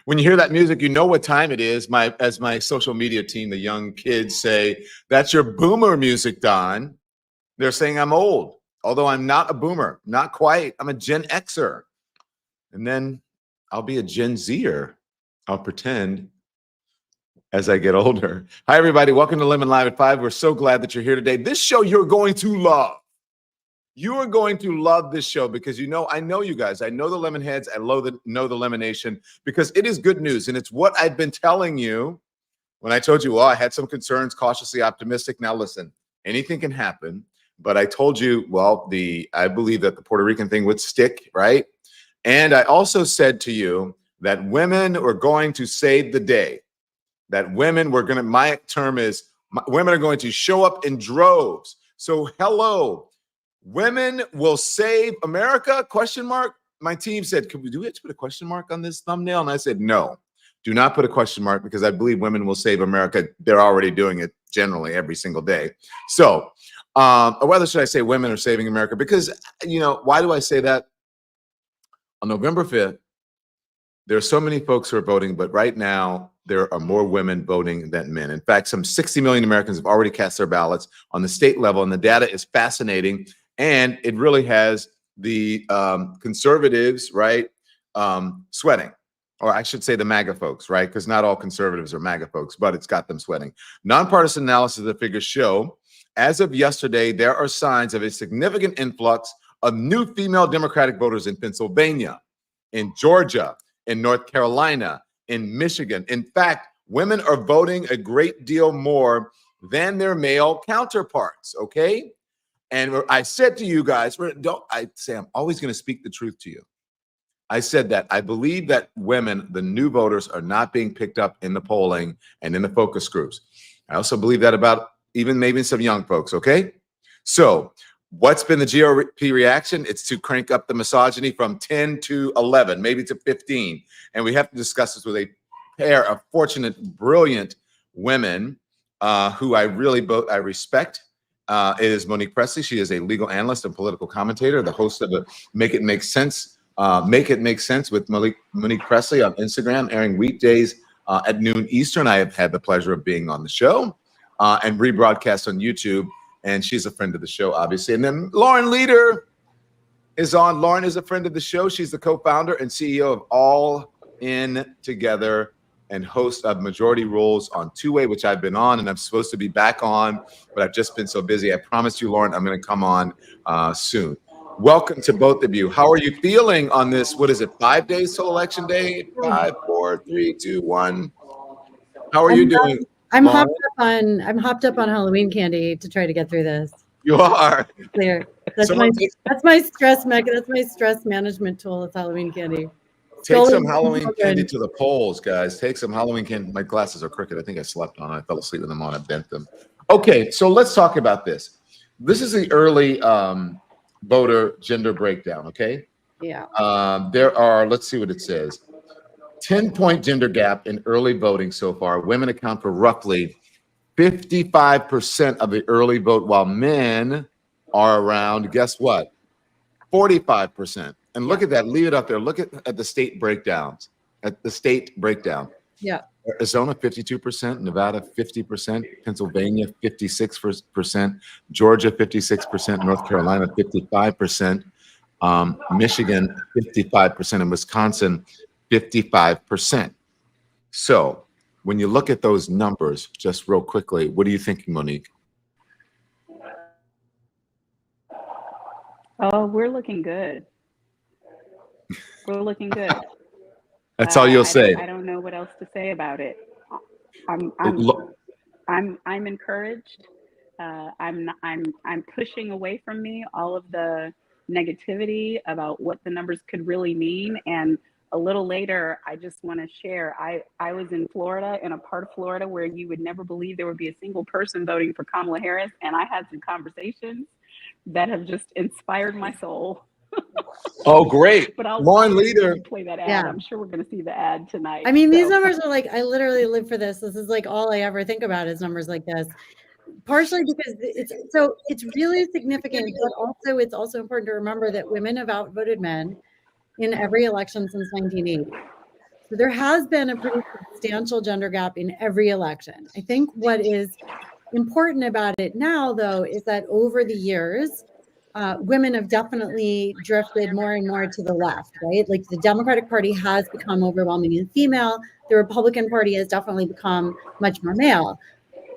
When you hear that music, you know what time it is. As my social media team, the young kids say, that's your boomer music, Don. They're saying I'm old, although I'm not a boomer, not quite. I'm a Gen Xer. And then I'll be a Gen Zer. I'll pretend as I get older. Hi, everybody. Welcome to Lemon Live at 5. We're so glad that you're here today. This show you're going to love. You are going to love this show because I know you guys. I know the Lemon Heads. I know the Lemon Nation because it is good news. And it's what I've been telling you when I told you, well, I had some concerns, cautiously optimistic. Now, listen, anything can happen. But I told you, well, I believe that the Puerto Rican thing would stick, right? And I also said to you that women were going to save the day. That women were going to, my term is, women are going to show up in droves. So, hello, women will save America, question mark. My team said, do we have to put a question mark on this thumbnail? And I said, no, do not put a question mark because I believe women will save America. They're already doing it generally every single day. So, or whether should I say women are saving America? Because, why do I say that? On November 5th, there are so many folks who are voting, but right now there are more women voting than men. In fact, some 60 million Americans have already cast their ballots on the state level, and the data is fascinating. And it really has the conservatives, right, sweating. Or I should say the MAGA folks, right? Because not all conservatives are MAGA folks, but it's got them sweating. Nonpartisan analysis of the figures show, as of yesterday, there are signs of a significant influx of new female Democratic voters in Pennsylvania, in Georgia, in North Carolina, in Michigan. In fact, women are voting a great deal more than their male counterparts, okay? And I said to you guys, I'm always going to speak the truth to you. I said that I believe that women, the new voters, are not being picked up in the polling and in the focus groups. I also believe that about even maybe some young folks, okay? So what's been the GOP reaction? It's to crank up the misogyny from 10 to 11, maybe to 15. And we have to discuss this with a pair of fortunate, brilliant women who I respect. It is Monique Presley. She is a legal analyst and political commentator, the host of the Make It Make Sense with Monique Presley on Instagram, airing weekdays at noon Eastern. I have had the pleasure of being on the show and rebroadcast on YouTube. And she's a friend of the show, obviously. And then Lauren Leader is on. Lauren is a friend of the show. She's the co-founder and CEO of All In Together and host of Majority Rules on Two-Way, which I've been on and I'm supposed to be back on, but I've just been so busy. I promised you, Lauren, I'm going to come on soon. Welcome to both of you. How are you feeling on this? What is it, 5 days till Election Day? 5, 4, 3, 2, 1. How are you doing? I'm hopped up on Halloween candy to try to get through this. You are. Clear. That's my stress management tool. It's Halloween candy. Take some Halloween candy to the polls, guys. Take some Halloween candy. My glasses are crooked. I think I slept on it. I fell asleep with them on. I bent them. Okay, so let's talk about this. This is the early voter gender breakdown, okay? Yeah. There are, let's see what it says. 10-point gender gap in early voting so far. Women account for roughly 55% of the early vote, while men are around, guess what? 45%. And look at that. Leave it up there. Look at the state breakdowns. At the state breakdown. Yeah. Arizona, 52%. Nevada, 50%. Pennsylvania, 56%. Georgia, 56%. North Carolina, 55%. Michigan, 55%. And Wisconsin, 55%. So when you look at those numbers, just real quickly, what are you thinking, Monique? Oh, we're looking good. We're looking good. That's all you'll say. I don't know what else to say about it. I'm encouraged. I'm pushing away from me all of the negativity about what the numbers could really mean. And a little later, I just want to share. I was in Florida, in a part of Florida where you would never believe there would be a single person voting for Kamala Harris, and I had some conversations that have just inspired my soul. Oh, great. But Lauren Leader. Play that ad. Yeah. I'm sure we're going to see the ad tonight. I mean, these numbers are like, I literally live for this. This is like all I ever think about is numbers like this. Partially because it's really significant, but also it's also important to remember that women have outvoted men in every election since 1980. So there has been a pretty substantial gender gap in every election. I think what is important about it now, though, is that over the years, women have definitely drifted more and more to the left, right? Like the Democratic Party has become overwhelmingly female. The Republican Party has definitely become much more male.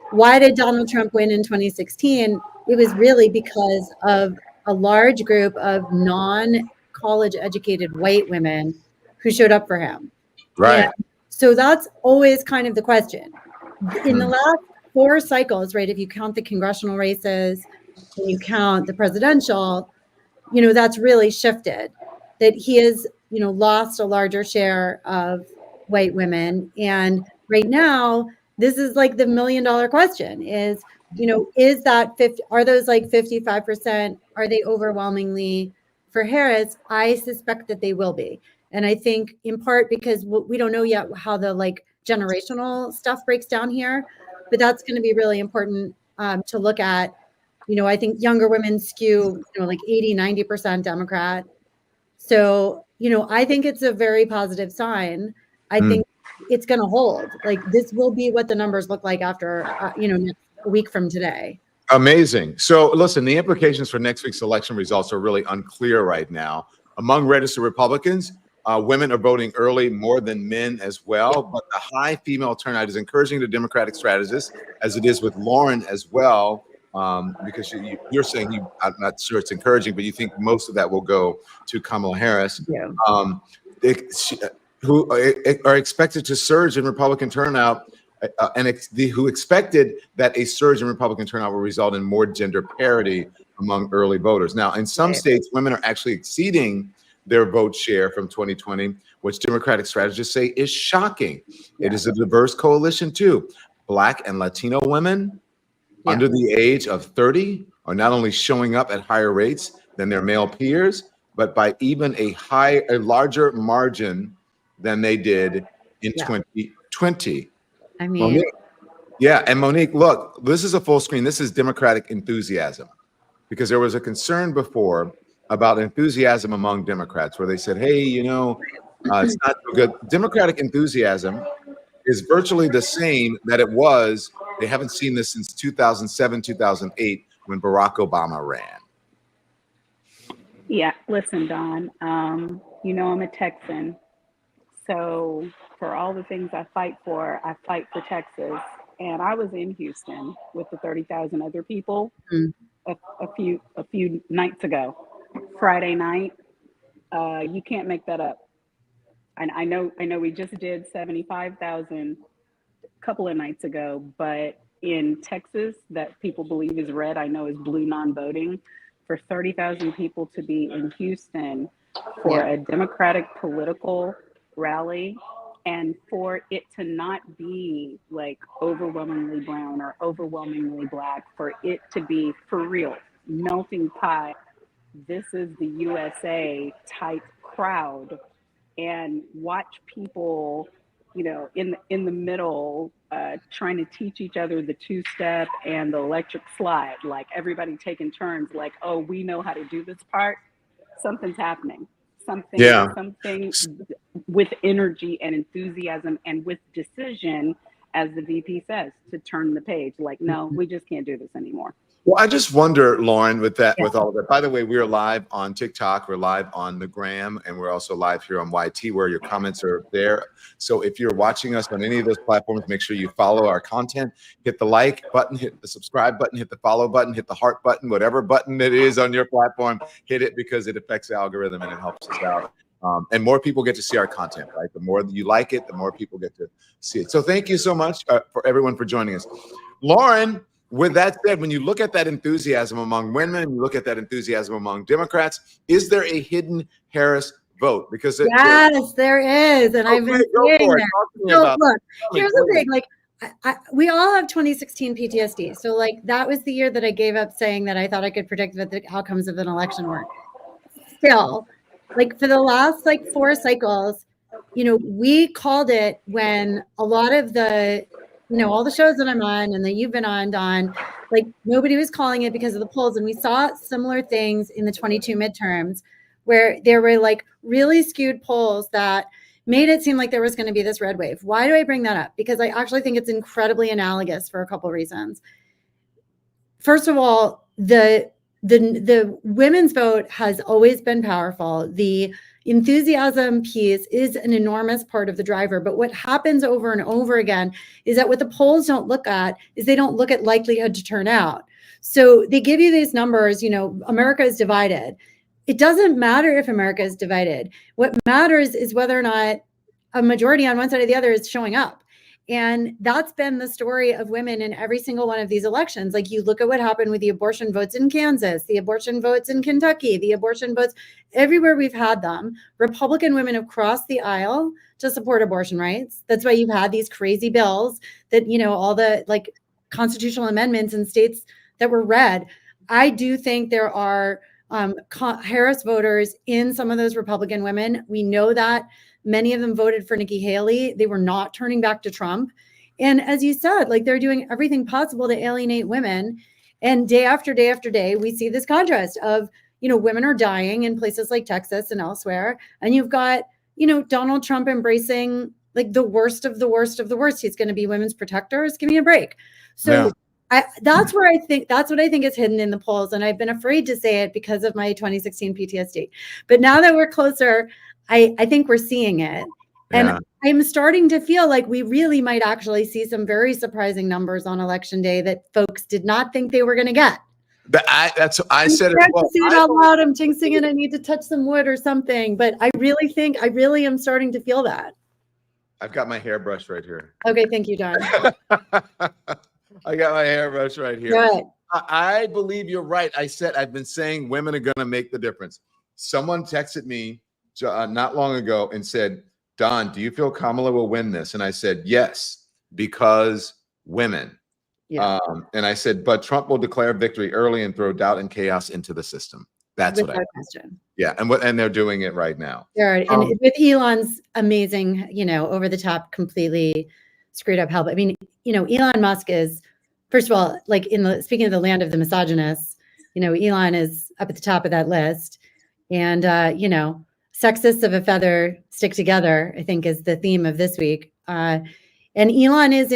Why did Donald Trump win in 2016? It was really because of a large group of non-college educated white women who showed up for him. Right. And so that's always kind of the question. In the last 4 cycles, right, if you count the congressional races and you count the presidential, that's really shifted. That he has, lost a larger share of white women. And right now, this is like the $1 million question is, is that 50, are those like 55%? Are they overwhelmingly for Harris? I suspect that they will be. And I think in part because we don't know yet how the like generational stuff breaks down here, but that's going to be really important to look at. I think younger women skew, like 80, 90% Democrat. So, I think it's a very positive sign. I think it's going to hold. Like this will be what the numbers look like after, a week from today. Amazing. So listen, the implications for next week's election results are really unclear right now. Among registered Republicans, women are voting early more than men as well, but the high female turnout is encouraging the Democratic strategists, as it is with Lauren as well, because you're saying I'm not sure it's encouraging, but you think most of that will go to Kamala Harris, who are expected to surge in Republican turnout, who expected that a surge in Republican turnout will result in more gender parity among early voters. Now, in some states, women are actually exceeding their vote share from 2020, which Democratic strategists say is shocking. It is a diverse coalition too. Black and Latino women under the age of 30 are not only showing up at higher rates than their male peers, but by even a larger margin than they did in 2020. I mean, Monique, and Monique, look, this is a full screen. This is Democratic enthusiasm, because there was a concern before about enthusiasm among Democrats where they said, hey, it's not so good. Democratic enthusiasm is virtually the same that it was. They haven't seen this since 2007, 2008, when Barack Obama ran. Yeah, listen, Don, I'm a Texan. So for all the things I fight for Texas. And I was in Houston with the 30,000 other people a few nights ago. Friday night, you can't make that up. And I know we just did 75,000 a couple of nights ago, but in Texas, that people believe is red, I know is blue non-voting. For 30,000 people to be in Houston for a Democratic political rally, and for it to not be like overwhelmingly brown or overwhelmingly black, for it to be for real melting pot, this is the USA type crowd, and watch people in the middle trying to teach each other the two-step and the electric slide, like everybody taking turns, like, oh, we know how to do this part. Something's happening. Something with energy and enthusiasm and with decision, as the VP says, to turn the page. Like, no, we just can't do this anymore. Well, I just wonder, Lauren, with all of that. By the way, we are live on TikTok, we're live on the Gram, and we're also live here on YT, where your comments are there. So if you're watching us on any of those platforms, make sure you follow our content, hit the like button, hit the subscribe button, hit the follow button, hit the heart button, whatever button it is on your platform, hit it, because it affects the algorithm and it helps us out. And more people get to see our content, right? The more you like it, the more people get to see it. So thank you so much for everyone for joining us. Lauren, with that said, when you look at that enthusiasm among women, you look at that enthusiasm among Democrats, is there a hidden Harris vote? Because there is, and I've been seeing that. So look, here's the thing: like, we all have 2016 PTSD. So, like, that was the year that I gave up saying that I thought I could predict what the outcomes of an election were. Still, like, for the last 4 cycles, we called it when a lot of the all the shows that I'm on and that you've been on, Don, like, nobody was calling it because of the polls. And we saw similar things in the 22 midterms where there were like really skewed polls that, made it seem like there was going to be this red wave. Why do I bring that up? Because I actually think it's incredibly analogous for a couple of reasons. First of all, the women's vote has always been powerful. The enthusiasm piece is an enormous part of the driver. But what happens over and over again is that what the polls don't look at is they don't look at likelihood to turn out. So they give you these numbers, America is divided. It doesn't matter if America is divided. What matters is whether or not a majority on one side or the other is showing up. And that's been the story of women in every single one of these elections. Like, you look at what happened with the abortion votes in Kansas, the abortion votes in Kentucky, the abortion votes everywhere we've had them. Republican women have crossed the aisle to support abortion rights. That's why you've had these crazy bills that, all the constitutional amendments in states that were red. I do think there are Harris voters in some of those Republican women. We know that. Many of them voted for Nikki Haley. They were not turning back to Trump. And as you said, they're doing everything possible to alienate women. And day after day after day, we see this contrast of, women are dying in places like Texas and elsewhere. And you've got, Donald Trump embracing the worst of the worst of the worst. He's going to be women's protectors. Give me a break. So that's what I think is hidden in the polls. And I've been afraid to say it because of my 2016 PTSD. But now that we're closer, I think we're seeing it. And I'm starting to feel like we really might actually see some very surprising numbers on election day that folks did not think they were going to get. I said it well. Say it out loud. I'm jinxing it. I need to touch some wood or something. But I really am starting to feel that. I've got my hairbrush right here. Okay, thank you, Don. I got my hairbrush right here. Good. I believe you're right. I've been saying women are going to make the difference. Someone texted me not long ago and said, Don, do you feel Kamala will win this? And I said, yes, because women. Yeah. And I said, but Trump will declare victory early and throw doubt and chaos into the system. That's Without what I question. Yeah. And they're doing it right now. And with Elon's amazing, over the top, completely screwed up help. I mean, Elon Musk is, first of all, speaking of the land of the misogynists, Elon is up at the top of that list. And, sexists of a feather stick together, I think, is the theme of this week. And Elon is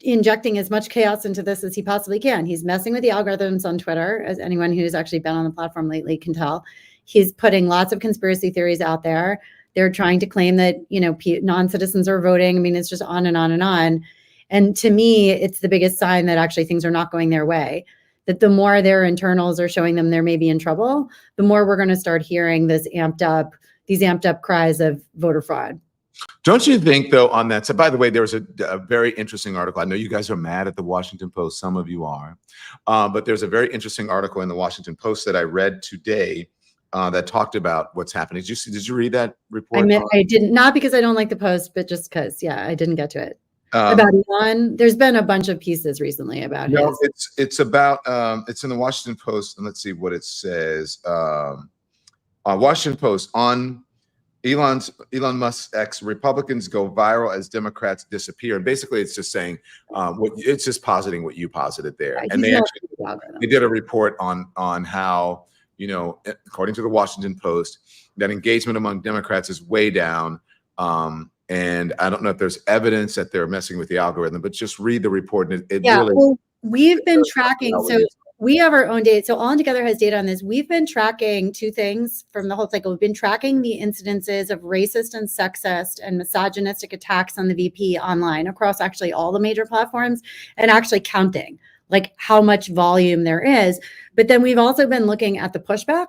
injecting as much chaos into this as he possibly can. He's messing with the algorithms on Twitter, as anyone who's actually been on the platform lately can tell. He's putting lots of conspiracy theories out there. They're trying to claim that, non-citizens are voting. I mean, it's just on and on and on. And to me, it's the biggest sign that actually things are not going their way. That the more their internals are showing them they're maybe in trouble, the more we're going to start hearing these amped up cries of voter fraud. Don't you think, though, on that? So, by the way, there was a very interesting article. I know you guys are mad at the Washington Post. Some of you are. But there's a very interesting article in the Washington Post that I read today that talked about what's happening. Did you read that report? I didn't, not because I don't like the Post, but just because, I didn't get to it. About Elon. There's been a bunch of pieces recently about it's about it's in the Washington Post, and let's see what it says. Washington Post on Elon Musk's ex, Republicans go viral as Democrats disappear. And basically it's just saying it's just positing what you posited there. And they did a report on how, according to the Washington Post, that engagement among Democrats is way down. And I don't know if there's evidence that they're messing with the algorithm, but just read the report. And it really, well, we've been tracking. So we have our own data. So All In Together has data on this. We've been tracking two things from the whole cycle. We've been tracking the incidences of racist and sexist and misogynistic attacks on the VP online across actually all the major platforms, and actually counting how much volume there is. But then we've also been looking at the pushback,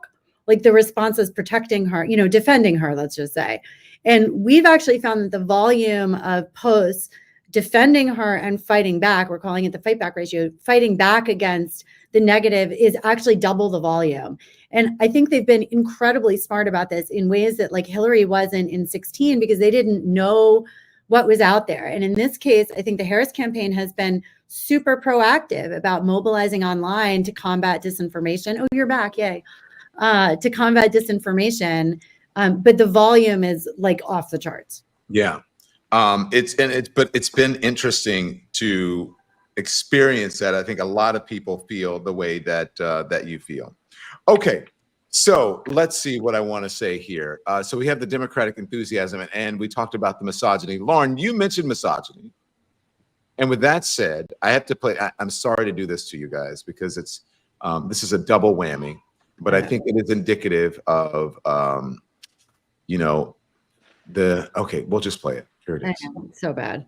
the responses protecting her, defending her, let's just say. And we've actually found that the volume of posts defending her and fighting back, we're calling it the fight back ratio, fighting back against the negative is actually double the volume. And I think they've been incredibly smart about this in ways that Hillary wasn't in 2016, because they didn't know what was out there. And in this case, I think the Harris campaign has been super proactive about mobilizing online to combat disinformation. Oh, you're back. Yay. To combat disinformation. But the volume is off the charts. Yeah. It's been interesting to experience that. I think a lot of people feel the way that you feel. Okay. So let's see what I want to say here. So we have the Democratic enthusiasm, and we talked about the misogyny. Lauren, you mentioned misogyny. And with that said, I have to play. I'm sorry to do this to you guys because it's this is a double whammy, but I think it is indicative of okay, we'll just play it. Here it is. So bad.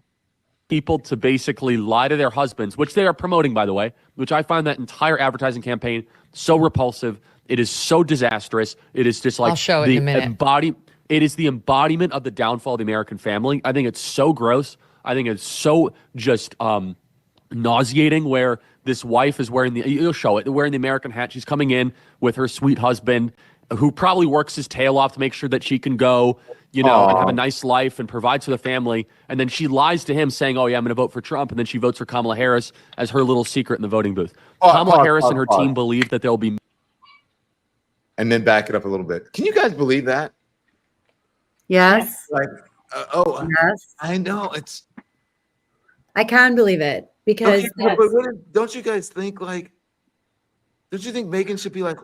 People to basically lie to their husbands, which they are promoting, by the way, which I find that entire advertising campaign so repulsive. It is so disastrous. It is just like I'll show it in a minute. It is the embodiment of the downfall of the American family. I think it's so gross. I think it's so just nauseating where this wife is wearing you'll show it, wearing the American hat. She's coming in with her sweet husband who probably works his tail off to make sure that she can go, and have a nice life and provides for the family. And then she lies to him saying, oh yeah, I'm going to vote for Trump. And then she votes for Kamala Harris as her little secret in the voting booth. Kamala Harris and her team believe that there'll be. And then back it up a little bit. Can you guys believe that? Yes. Like, yes. I know I can believe it because but don't you guys think don't you think Megan should be like,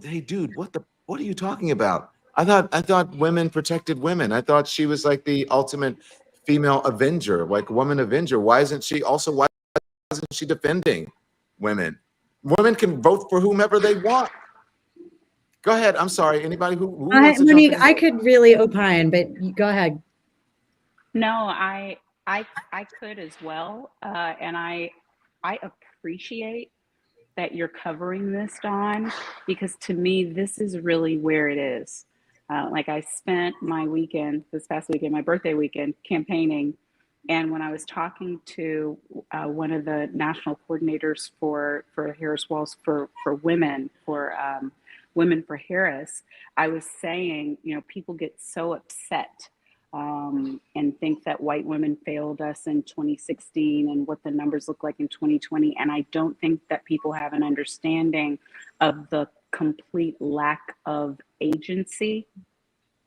hey dude, what are you talking about? I thought women protected women. I thought she was like the ultimate female avenger, like woman avenger. Why isn't she defending women? Women can vote for whomever they want. Go ahead. I'm sorry. Anybody who wants to Monique, I could really opine, but go ahead. No, I could as well, and I appreciate that you're covering this, Dawn, because to me this is really where it is. I spent my weekend, this past weekend, my birthday weekend, campaigning, and when I was talking to one of the national coordinators for Harris Walls for women Women for Harris, I was saying, people get so upset and think that white women failed us in 2016 and what the numbers look like in 2020. And I don't think that people have an understanding of the complete lack of agency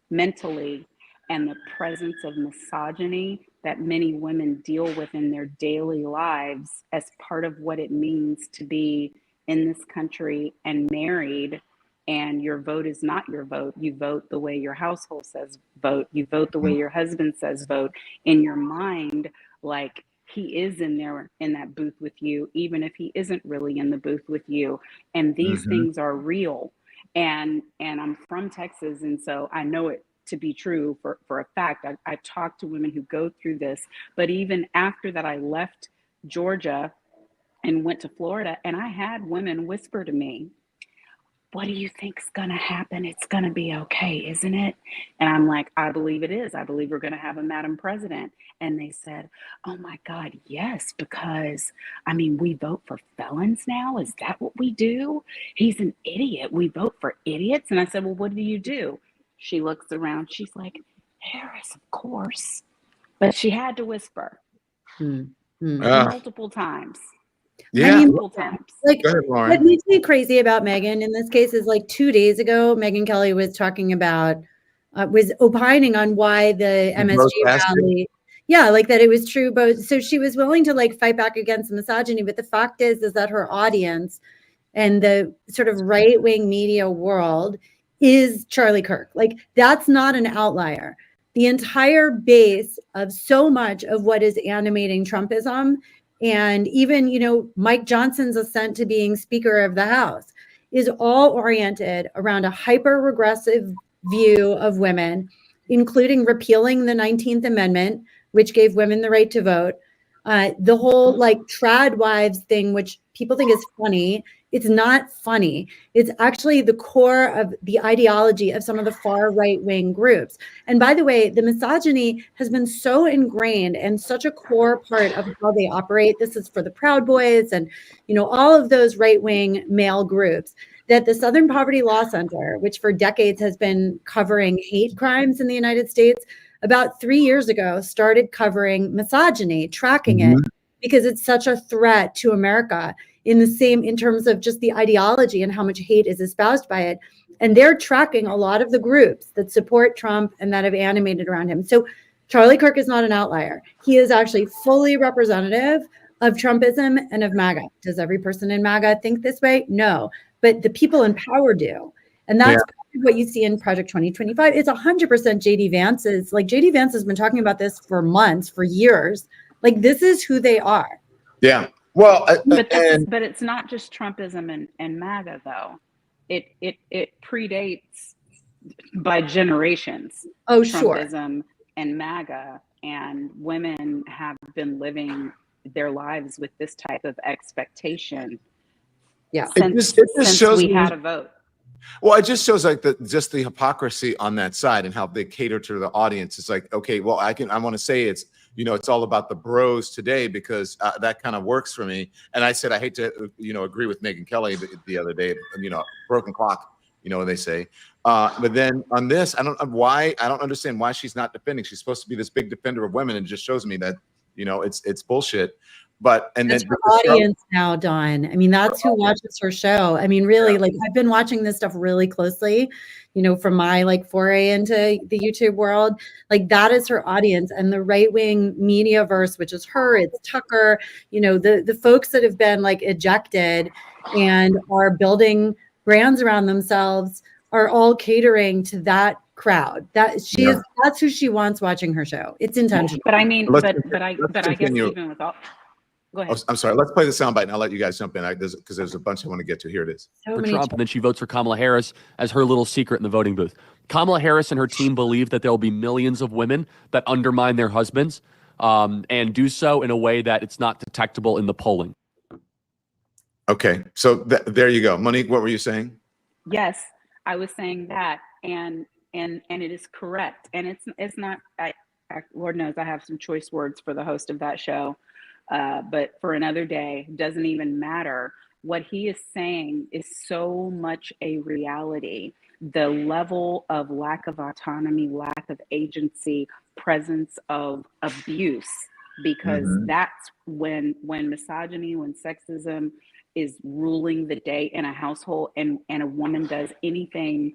mentally and the presence of misogyny that many women deal with in their daily lives as part of what it means to be in this country and married. And your vote is not your vote. You vote the way your household says vote. You vote the way your husband says vote. In your mind, like he is in there in that booth with you, even if he isn't really in the booth with you. And these things are real. And I'm from Texas, and so I know it to be true for a fact. I've talked to women who go through this, but even after that, I left Georgia and went to Florida, and I had women whisper to me, what do you think's gonna happen? It's gonna be okay, isn't it? And I'm like, I believe it is. I believe we're gonna have a Madam President. And they said, oh my God, yes, because we vote for felons now. Is that what we do? He's an idiot. We vote for idiots. And I said, well, what do you do? She looks around. She's like, Harris, of course. But she had to whisper multiple times. Yeah. Multiple times. Like, go ahead, Lauren. what makes me crazy about Megan in this case is 2 days ago, Megyn Kelly was talking about, was opining on why the MSG rally, that it was true. Both. So she was willing to fight back against the misogyny. But the fact is that her audience and the sort of right-wing media world is Charlie Kirk. That's not an outlier. The entire base of so much of what is animating Trumpism, and even, Mike Johnson's ascent to being Speaker of the House, is all oriented around a hyper-regressive view of women, including repealing the 19th Amendment, which gave women the right to vote. The whole trad wives thing, which people think is funny. It's not funny. It's actually the core of the ideology of some of the far right-wing groups. And by the way, the misogyny has been so ingrained and such a core part of how they operate. This is for the Proud Boys and, all of those right-wing male groups, that the Southern Poverty Law Center, which for decades has been covering hate crimes in the United States, about 3 years ago started covering misogyny, tracking it, because it's such a threat to America in terms of just the ideology and how much hate is espoused by it. And they're tracking a lot of the groups that support Trump and that have animated around him. So Charlie Kirk is not an outlier. He is actually fully representative of Trumpism and of MAGA. Does every person in MAGA think this way? No, but the people in power do. And that's what you see in Project 2025. It's 100% JD Vance's. Like JD Vance has been talking about this for months, for years. Like this is who they are. Yeah. Well, but it's not just Trumpism and MAGA though. It predates by generations. Oh, sure. Trumpism and MAGA, and women have been living their lives with this type of expectation. Yeah. Since we had a vote. Well, it just shows like just the hypocrisy on that side and how they cater to the audience. It's like, okay, well, I want to say it's, you know, it's all about the bros today because that kind of works for me. And I said, I hate to, you know, agree with Megyn Kelly the other day, you know, broken clock, you know what they say. But then on this, I don't understand why she's not defending. She's supposed to be this big defender of women, and it just shows me that, you know, it's bullshit. But and that's then her audience now, Dawn. I mean, that's who watches her show. I mean, really, like I've been watching this stuff really closely, you know, from my like foray into the YouTube world. Like that is her audience, and the right-wing mediaverse, which is her, it's Tucker, you know, the folks that have been like ejected and are building brands around themselves are all catering to that crowd. That's who she wants watching her show. It's intentional. But I mean, but I guess even with all. Go ahead. Oh, I'm sorry. Let's play the soundbite and I'll let you guys jump in because there's a bunch I want to get to. Here it is. For Trump, and then she votes for Kamala Harris as her little secret in the voting booth. Kamala Harris and her team believe that there will be millions of women that undermine their husbands and do so in a way that it's not detectable in the polling. Okay. So there you go. Monique, what were you saying? Yes, I was saying that. And it is correct. And it's not, Lord knows I have some choice words for the host of that show. But for another day, doesn't even matter. What he is saying is so much a reality. The level of lack of autonomy, lack of agency, presence of abuse, because that's when misogyny, when sexism is ruling the day in a household, and a woman does anything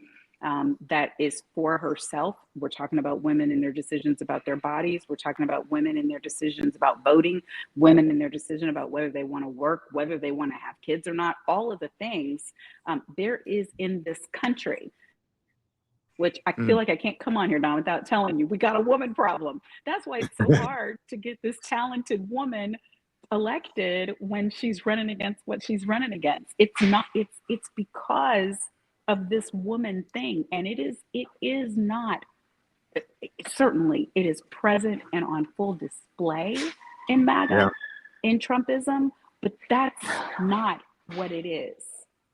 that is for herself. We're talking about women and their decisions about their bodies. We're talking about women and their decisions about voting, women and their decision about whether they want to work, whether they want to have kids or not, all of the things there is in this country, which I feel like I can't come on here now without telling you, we got a woman problem. That's why it's so hard to get this talented woman elected when she's running against what she's running against. It's because of this woman thing, and it is not, certainly it is present and on full display in MAGA, in Trumpism, but that's not what it is.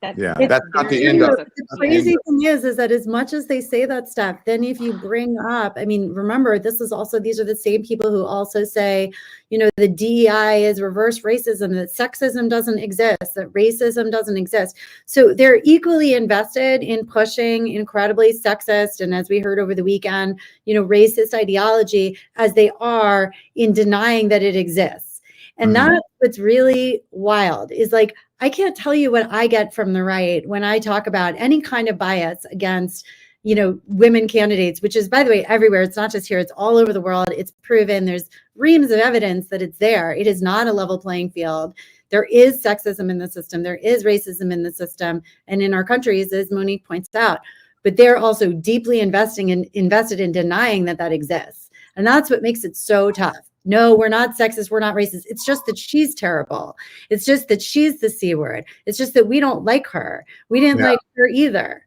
That's not the end of it. The crazy thing is that as much as they say that stuff, then if you bring up, I mean, remember, these are the same people who also say, you know, the DEI is reverse racism, that sexism doesn't exist, that racism doesn't exist. So they're equally invested in pushing incredibly sexist, and as we heard over the weekend, you know, racist ideology as they are in denying that it exists. And that's what's really wild is like, I can't tell you what I get from the right when I talk about any kind of bias against, you know, women candidates, which is, by the way, everywhere. It's not just here. It's all over the world. It's proven. There's reams of evidence that it's there. It is not a level playing field. There is sexism in the system. There is racism in the system. And in our countries, as Monique points out, but they're also deeply invested in denying that exists. And that's what makes it so tough. No, we're not sexist. We're not racist. It's just that she's terrible. It's just that she's the C word. It's just that we don't like her. We didn't like her either.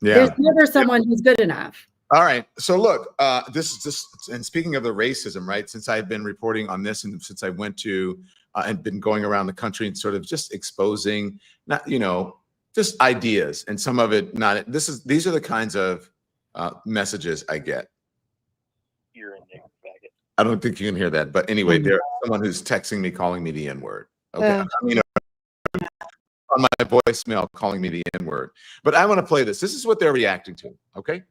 Yeah. There's never someone who's good enough. All right. So look, this is just, and speaking of the racism, right? Since I've been reporting on this and since I went to and been going around the country and sort of just exposing, not, you know, just ideas, and some of it not, these are the kinds of messages I get. You're in there. I don't think you can hear that, but anyway, there's someone who's texting me, calling me the N-word. Okay, you know, on my voicemail, calling me the N-word. But I want to play this. This is what they're reacting to. Okay,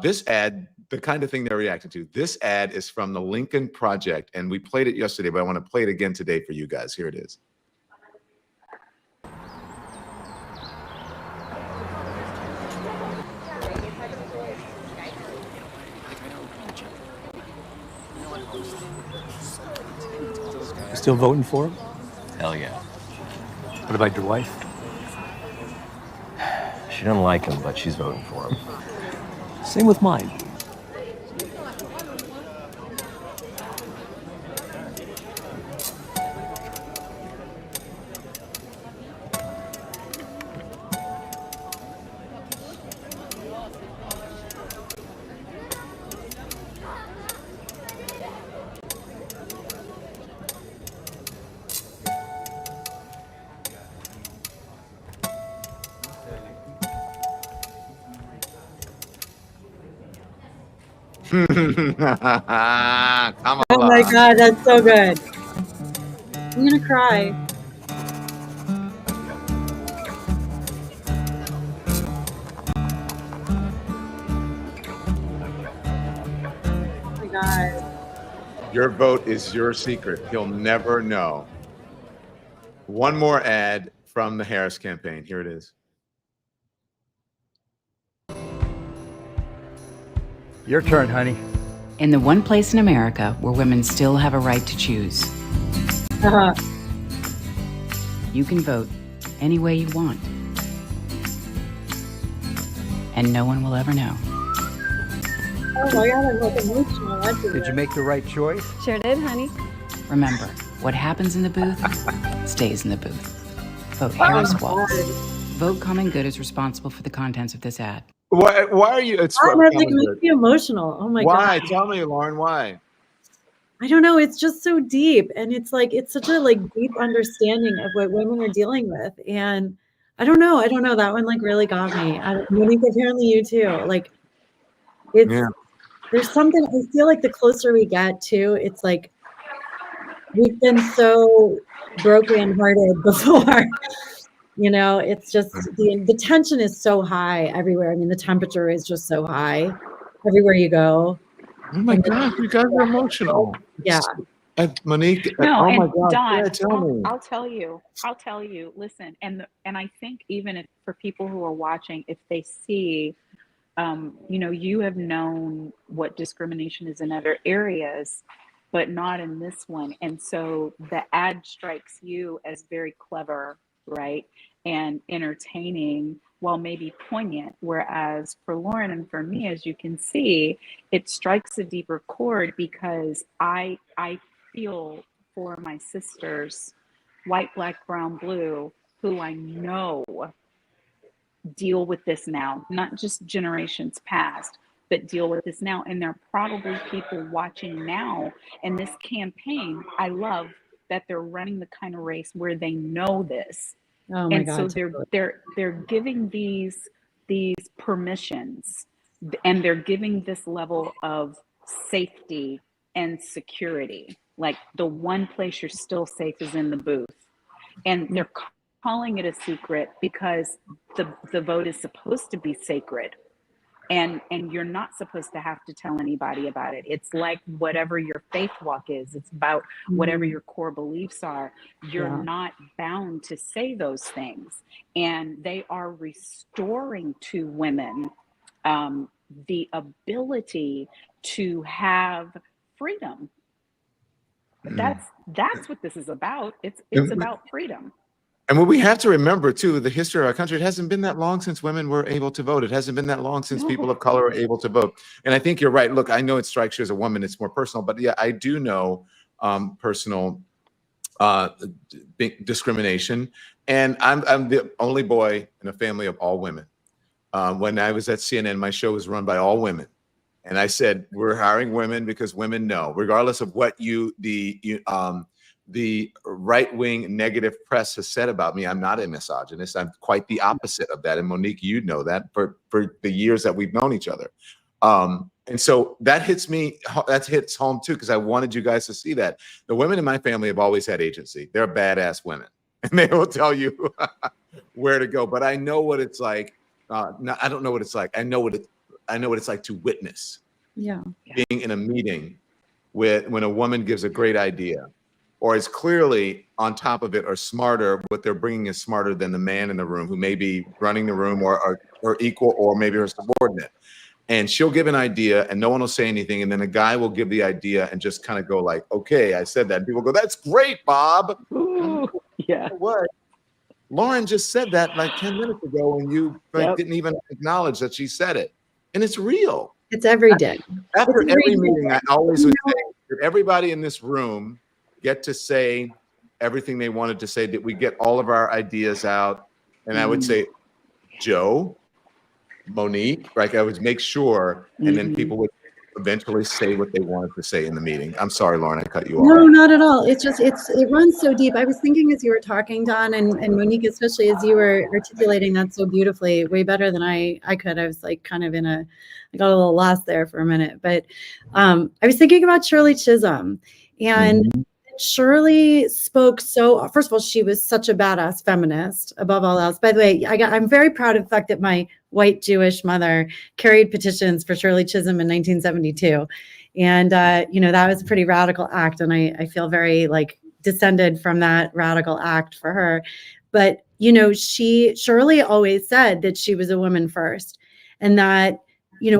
this ad, the kind of thing they're reacting to. This ad is from the Lincoln Project, and we played it yesterday, but I want to play it again today for you guys. Here it is. Still voting for him? Hell yeah. What about your wife? She doesn't like him, but she's voting for him. Same with mine. Kamala. Oh my God, that's so good. I'm gonna cry. Oh my God. Your vote is your secret. He'll never know. One more ad from the Harris campaign. Here it is. Your turn, honey. In the one place in America where women still have a right to choose, Uh-huh. you can vote any way you want. And no one will ever know. Oh my God, I'm like emotional. Did you make the right choice? Sure did, honey. Remember, what happens in the booth stays in the booth. Vote Harris Walls. Vote Common Good is responsible for the contents of this ad. Why are you? It's Oh, from that like Common makes Good. me emotional. Oh my Why? God. Tell me, Lauren, why? I don't know. It's just so deep. And it's like, it's such a like deep understanding of what women are dealing with. And I don't know. That one like really got me. Monique, apparently you too. Like it's, Yeah. there's something, I feel like the closer we get to, it's like, we've been so broken-hearted before. You know, it's just the tension is so high everywhere. I mean, the temperature is just so high everywhere you go. Oh my God, you guys are emotional. Yeah. Monique. No, oh and my God. Don, Yeah, tell me. I'll tell you. Listen, and I think even if for people who are watching, if they see, you have known what discrimination is in other areas, but not in this one, and so the ad strikes you as very clever, right, and entertaining, while maybe poignant. Whereas for Lauren and for me, as you can see, it strikes a deeper chord because I feel for my sisters, white, black, brown, blue, who I know deal with this now, not just generations past, but deal with this now. And there are probably people watching now. And this campaign, I love that they're running the kind of race where they know this. Oh my And God. so totally. they're giving these permissions, and they're giving this level of safety and security. Like the one place you're still safe is in the booth. And they're calling it a secret because the vote is supposed to be sacred. And you're not supposed to have to tell anybody about it. It's like whatever your faith walk is. It's about whatever your core beliefs are. You're not bound to say those things. And they are restoring to women the ability to have freedom. That's what this is about. It's about freedom. And what we have to remember, too, the history of our country, it hasn't been that long since women were able to vote. It hasn't been that long since people of color are able to vote. And I think you're right. Look, I know it strikes you as a woman. It's more personal. But yeah, I do know personal discrimination. And I'm the only boy in a family of all women. When I was at CNN, my show was run by all women. And I said, we're hiring women because women know, regardless of what the right-wing negative press has said about me, I'm not a misogynist. I'm quite the opposite of that. And Monique, you know that for the years that we've known each other. And so that hits home too, because I wanted you guys to see that. The women in my family have always had agency. They're badass women, and they will tell you where to go. But I know what it's like. I don't know what it's like. I know what it's like to witness being in a meeting when a woman gives a great idea, or is clearly on top of it, or smarter. What they're bringing is smarter than the man in the room who may be running the room or equal, or maybe her subordinate. And she'll give an idea and no one will say anything. And then a guy will give the idea and just kind of go like, okay, I said that. And people go, that's great, Bob. Ooh, yeah. What? Lauren just said that like 10 minutes ago, and you didn't even acknowledge that she said it. And it's real. It's every day. After It's every every meeting, day. I always would say, did everybody in this room get to say everything they wanted to say? Did we get all of our ideas out? And I would say, Joe, Monique, like I would make sure, and then people would eventually say what they wanted to say in the meeting. I'm sorry, Lauren, I cut you off. No, not at all. It's just it runs so deep. I was thinking as you were talking, Don, and Monique, especially as you were articulating that so beautifully, way better than I could. I was like kind of I got a little lost there for a minute. But I was thinking about Shirley Chisholm, and Shirley spoke so, first of all, she was such a badass feminist above all else. By the way, I'm very proud of the fact that my white Jewish mother carried petitions for Shirley Chisholm in 1972. And, that was a pretty radical act. And I feel very like descended from that radical act for her. But, Shirley always said that she was a woman first, and that,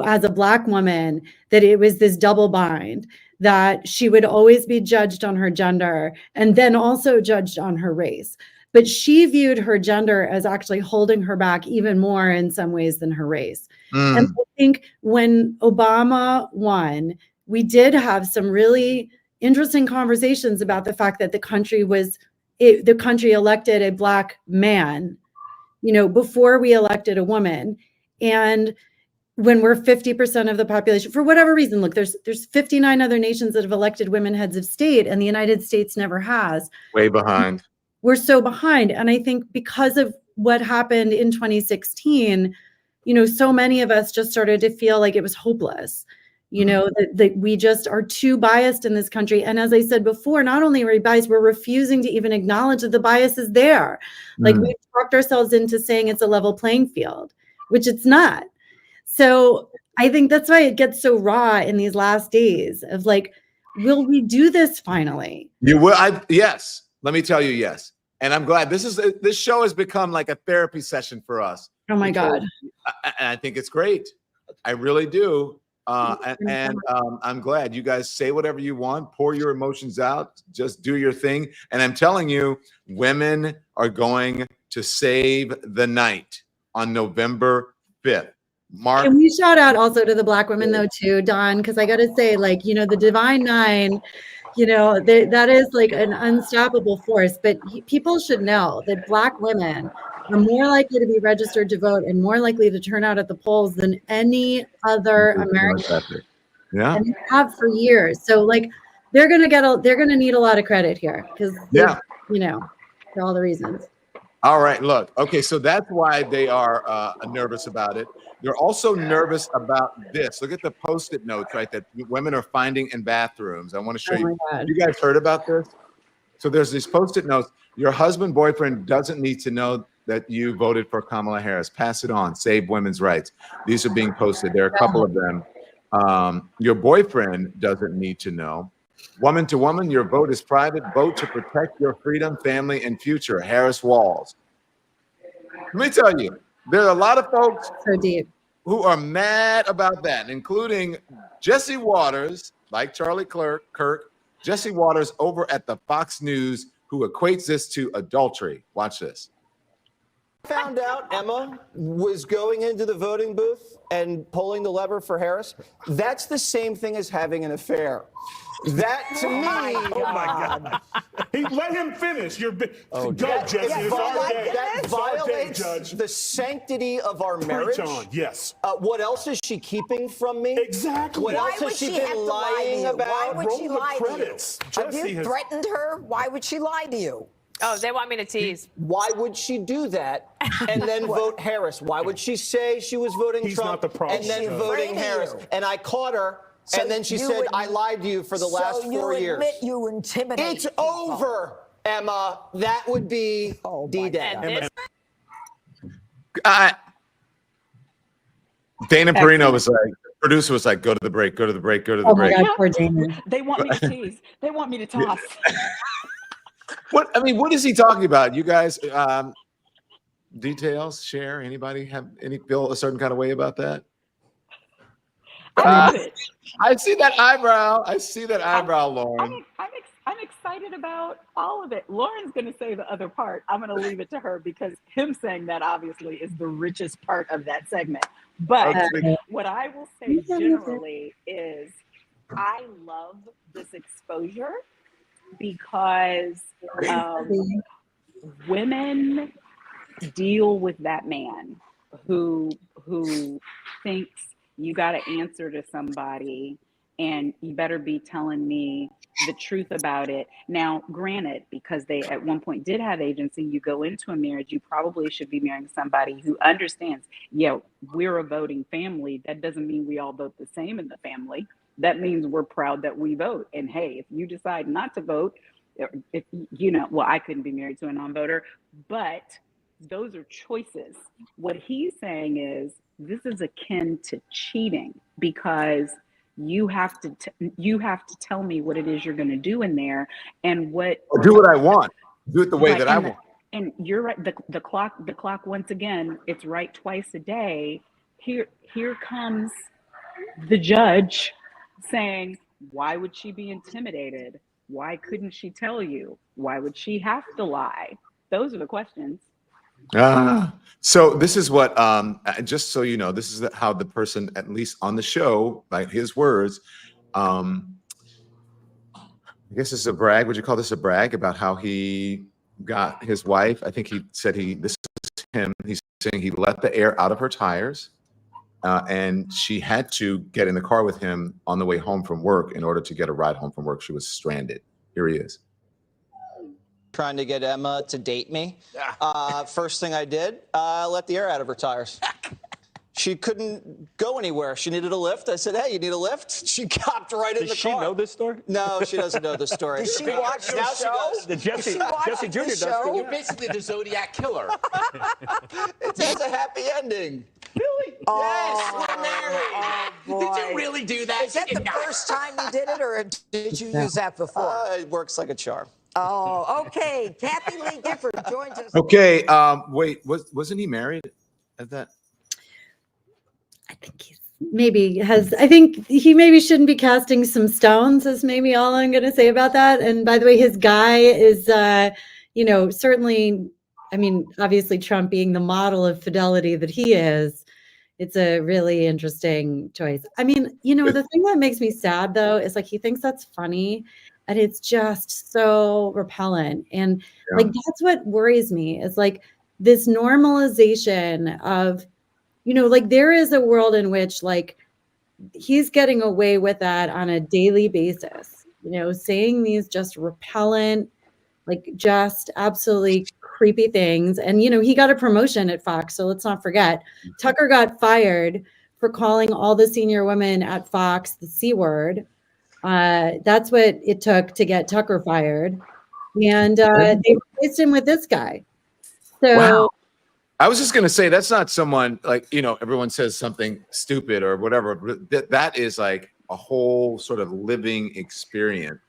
as a Black woman, that it was this double bind, that she would always be judged on her gender and then also judged on her race. But she viewed her gender as actually holding her back even more in some ways than her race. And I think when Obama won, we did have some really interesting conversations about the fact that the country elected a Black man, before we elected a woman. And when we're 50% of the population, for whatever reason, look, there's 59 other nations that have elected women heads of state, and the United States never has. Way behind. We're so behind. And I think because of what happened in 2016, so many of us just started to feel like it was hopeless, that we just are too biased in this country. And as I said before, not only are we biased, we're refusing to even acknowledge that the bias is there. Like we've talked ourselves into saying it's a level playing field, which it's not. So I think that's why it gets so raw in these last days of like, will we do this finally? You will. Yes. Let me tell you, yes. And I'm glad this show has become like a therapy session for us. Oh my God. And I think it's great. I really do. I'm glad you guys say whatever you want, pour your emotions out, just do your thing. And I'm telling you, women are going to save the night on November 5th. Mark. Can we shout out also to the Black women though too, Don? Because I got to say, like, the Divine Nine, that is like an unstoppable force. But people should know that Black women are more likely to be registered to vote and more likely to turn out at the polls than any other American. Yeah, and they have for years. So like, they're gonna need a lot of credit here because for all the reasons. All right, look. Okay, so that's why they are nervous about it. They're also nervous about this. Look at the Post-it notes, right, that women are finding in bathrooms. I want to show you. You guys heard about this? So there's these Post-it notes. Your husband, boyfriend doesn't need to know that you voted for Kamala Harris. Pass it on. Save women's rights. These are being posted. There are a couple of them. Your boyfriend doesn't need to know. Woman to woman, your vote is private. Vote to protect your freedom, family, and future. Harris Walls. Let me tell you, there are a lot of folks so deep who are mad about that, including Jesse Waters, like Charlie Kirk, Jesse Waters over at the Fox News, who equates this to adultery. Watch this. Found out Emma was going into the voting booth and pulling the lever for Harris. That's the same thing as having an affair. That to me, oh my God! Let him finish. Go, Jesse. It's our day. That violates the sanctity of our marriage. Preach on. Yes. What else is she keeping from me? Exactly. What else has she been lying about? Why would she lie to you? Have Jesse you threatened her? Why would she lie to you? Oh, they want me to tease. Why would she do that and then vote Harris? Why would she say she was voting He's Trump not the problem. and then voting Harris? And I caught her. So and then she said, I lied to you for the last 4 years. Admit you intimidated It's over, Emma. That would be D-Day. Dana Perino was like, producer was like, go to the break, go to the break, go to the break. Oh my God, poor Dana. They want me to tease. They want me to toss. What is he talking about? You guys, details, share? Anybody feel a certain kind of way about that? I see that eyebrow. I see that eyebrow, Lauren. I'm excited about all of it. Lauren's going to say the other part. I'm going to leave it to her because him saying that obviously is the richest part of that segment. But what I will say generally is I love this exposure because women deal with that man who thinks you got to answer to somebody and you better be telling me the truth about it. Now, granted, because they at one point did have agency, you go into a marriage, you probably should be marrying somebody who understands, yeah, we're a voting family. That doesn't mean we all vote the same in the family. That means we're proud that we vote. And hey, if you decide not to vote, if well, I couldn't be married to a non-voter, but those are choices. What he's saying is this is akin to cheating because you have to tell me what it is you're going to do in there and do what I want. Do it the way that I want. And you're right. The clock once again, it's right twice a day. Here comes the judge saying, why would she be intimidated? Why couldn't she tell you? Why would she have to lie? Those are the questions. So this is what, just so you know, this is how the person, at least on the show, like his words, I guess it's a brag. Would you call this a brag about how he got his wife? I think he said this is him. He's saying he let the air out of her tires and she had to get in the car with him on the way home from work in order to get a ride home from work. She was stranded. Here he is. Trying to get Emma to date me. First thing I did, let the air out of her tires. She couldn't go anywhere. She needed a lift. I said, hey, you need a lift? She copped right in the car. Does she know this story? No, she doesn't know the story. Does she watch the show? The Jesse Jr. does. You're basically the Zodiac killer. It has a happy ending. Really? Yes, we're married. boy. Did you really do that? Is that the first time you did it, or did you use that before? It works like a charm. Oh, okay. Kathy Lee Gifford joins us. Okay, wait, wasn't he married at that? I think I think he maybe shouldn't be casting some stones, is maybe all I'm going to say about that. And by the way, his guy is, certainly, I mean, obviously Trump being the model of fidelity that he is, it's a really interesting choice. I mean, the thing that makes me sad though, is like, he thinks that's funny and it's just so repellent. And like, that's what worries me is like this normalization of, like there is a world in which like he's getting away with that on a daily basis, saying these just repellent, like just absolutely creepy things. And, he got a promotion at Fox. So let's not forget, Tucker got fired for calling all the senior women at Fox the C word. That's what it took to get Tucker fired. And they replaced him with this guy. So. Wow. I was just going to say, that's not someone like, everyone says something stupid or whatever. That is like a whole sort of living experience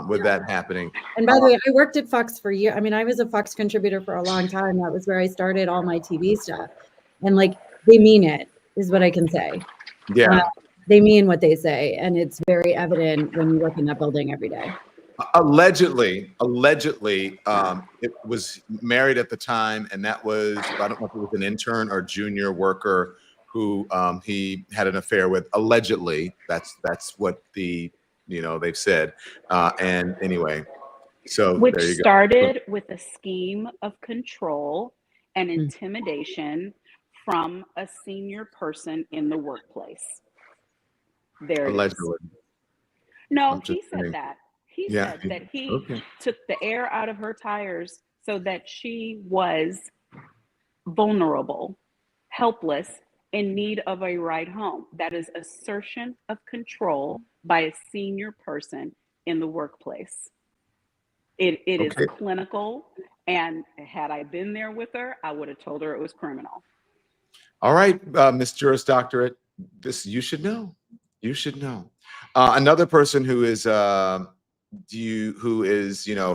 with that happening. And by the way, I worked at Fox for years. I mean, I was a Fox contributor for a long time. That was where I started all my TV stuff. And like, they mean it, is what I can say. Yeah. They mean what they say. And it's very evident when you work in that building every day. Allegedly, it was married at the time, and that was, I don't know if it was an intern or junior worker who he had an affair with. Allegedly, that's what they've said. And anyway, so which there you go. Started with a scheme of control and intimidation from a senior person in the workplace. There Allegedly. it is. No, he said that. He said that he took the air out of her tires so that she was vulnerable, helpless, in need of a ride home. That is assertion of control by a senior person in the workplace. It is clinical, and had I been there with her, I would have told her it was criminal. All right, Miss Juris Doctorate, this you should know. You should know. Another person who is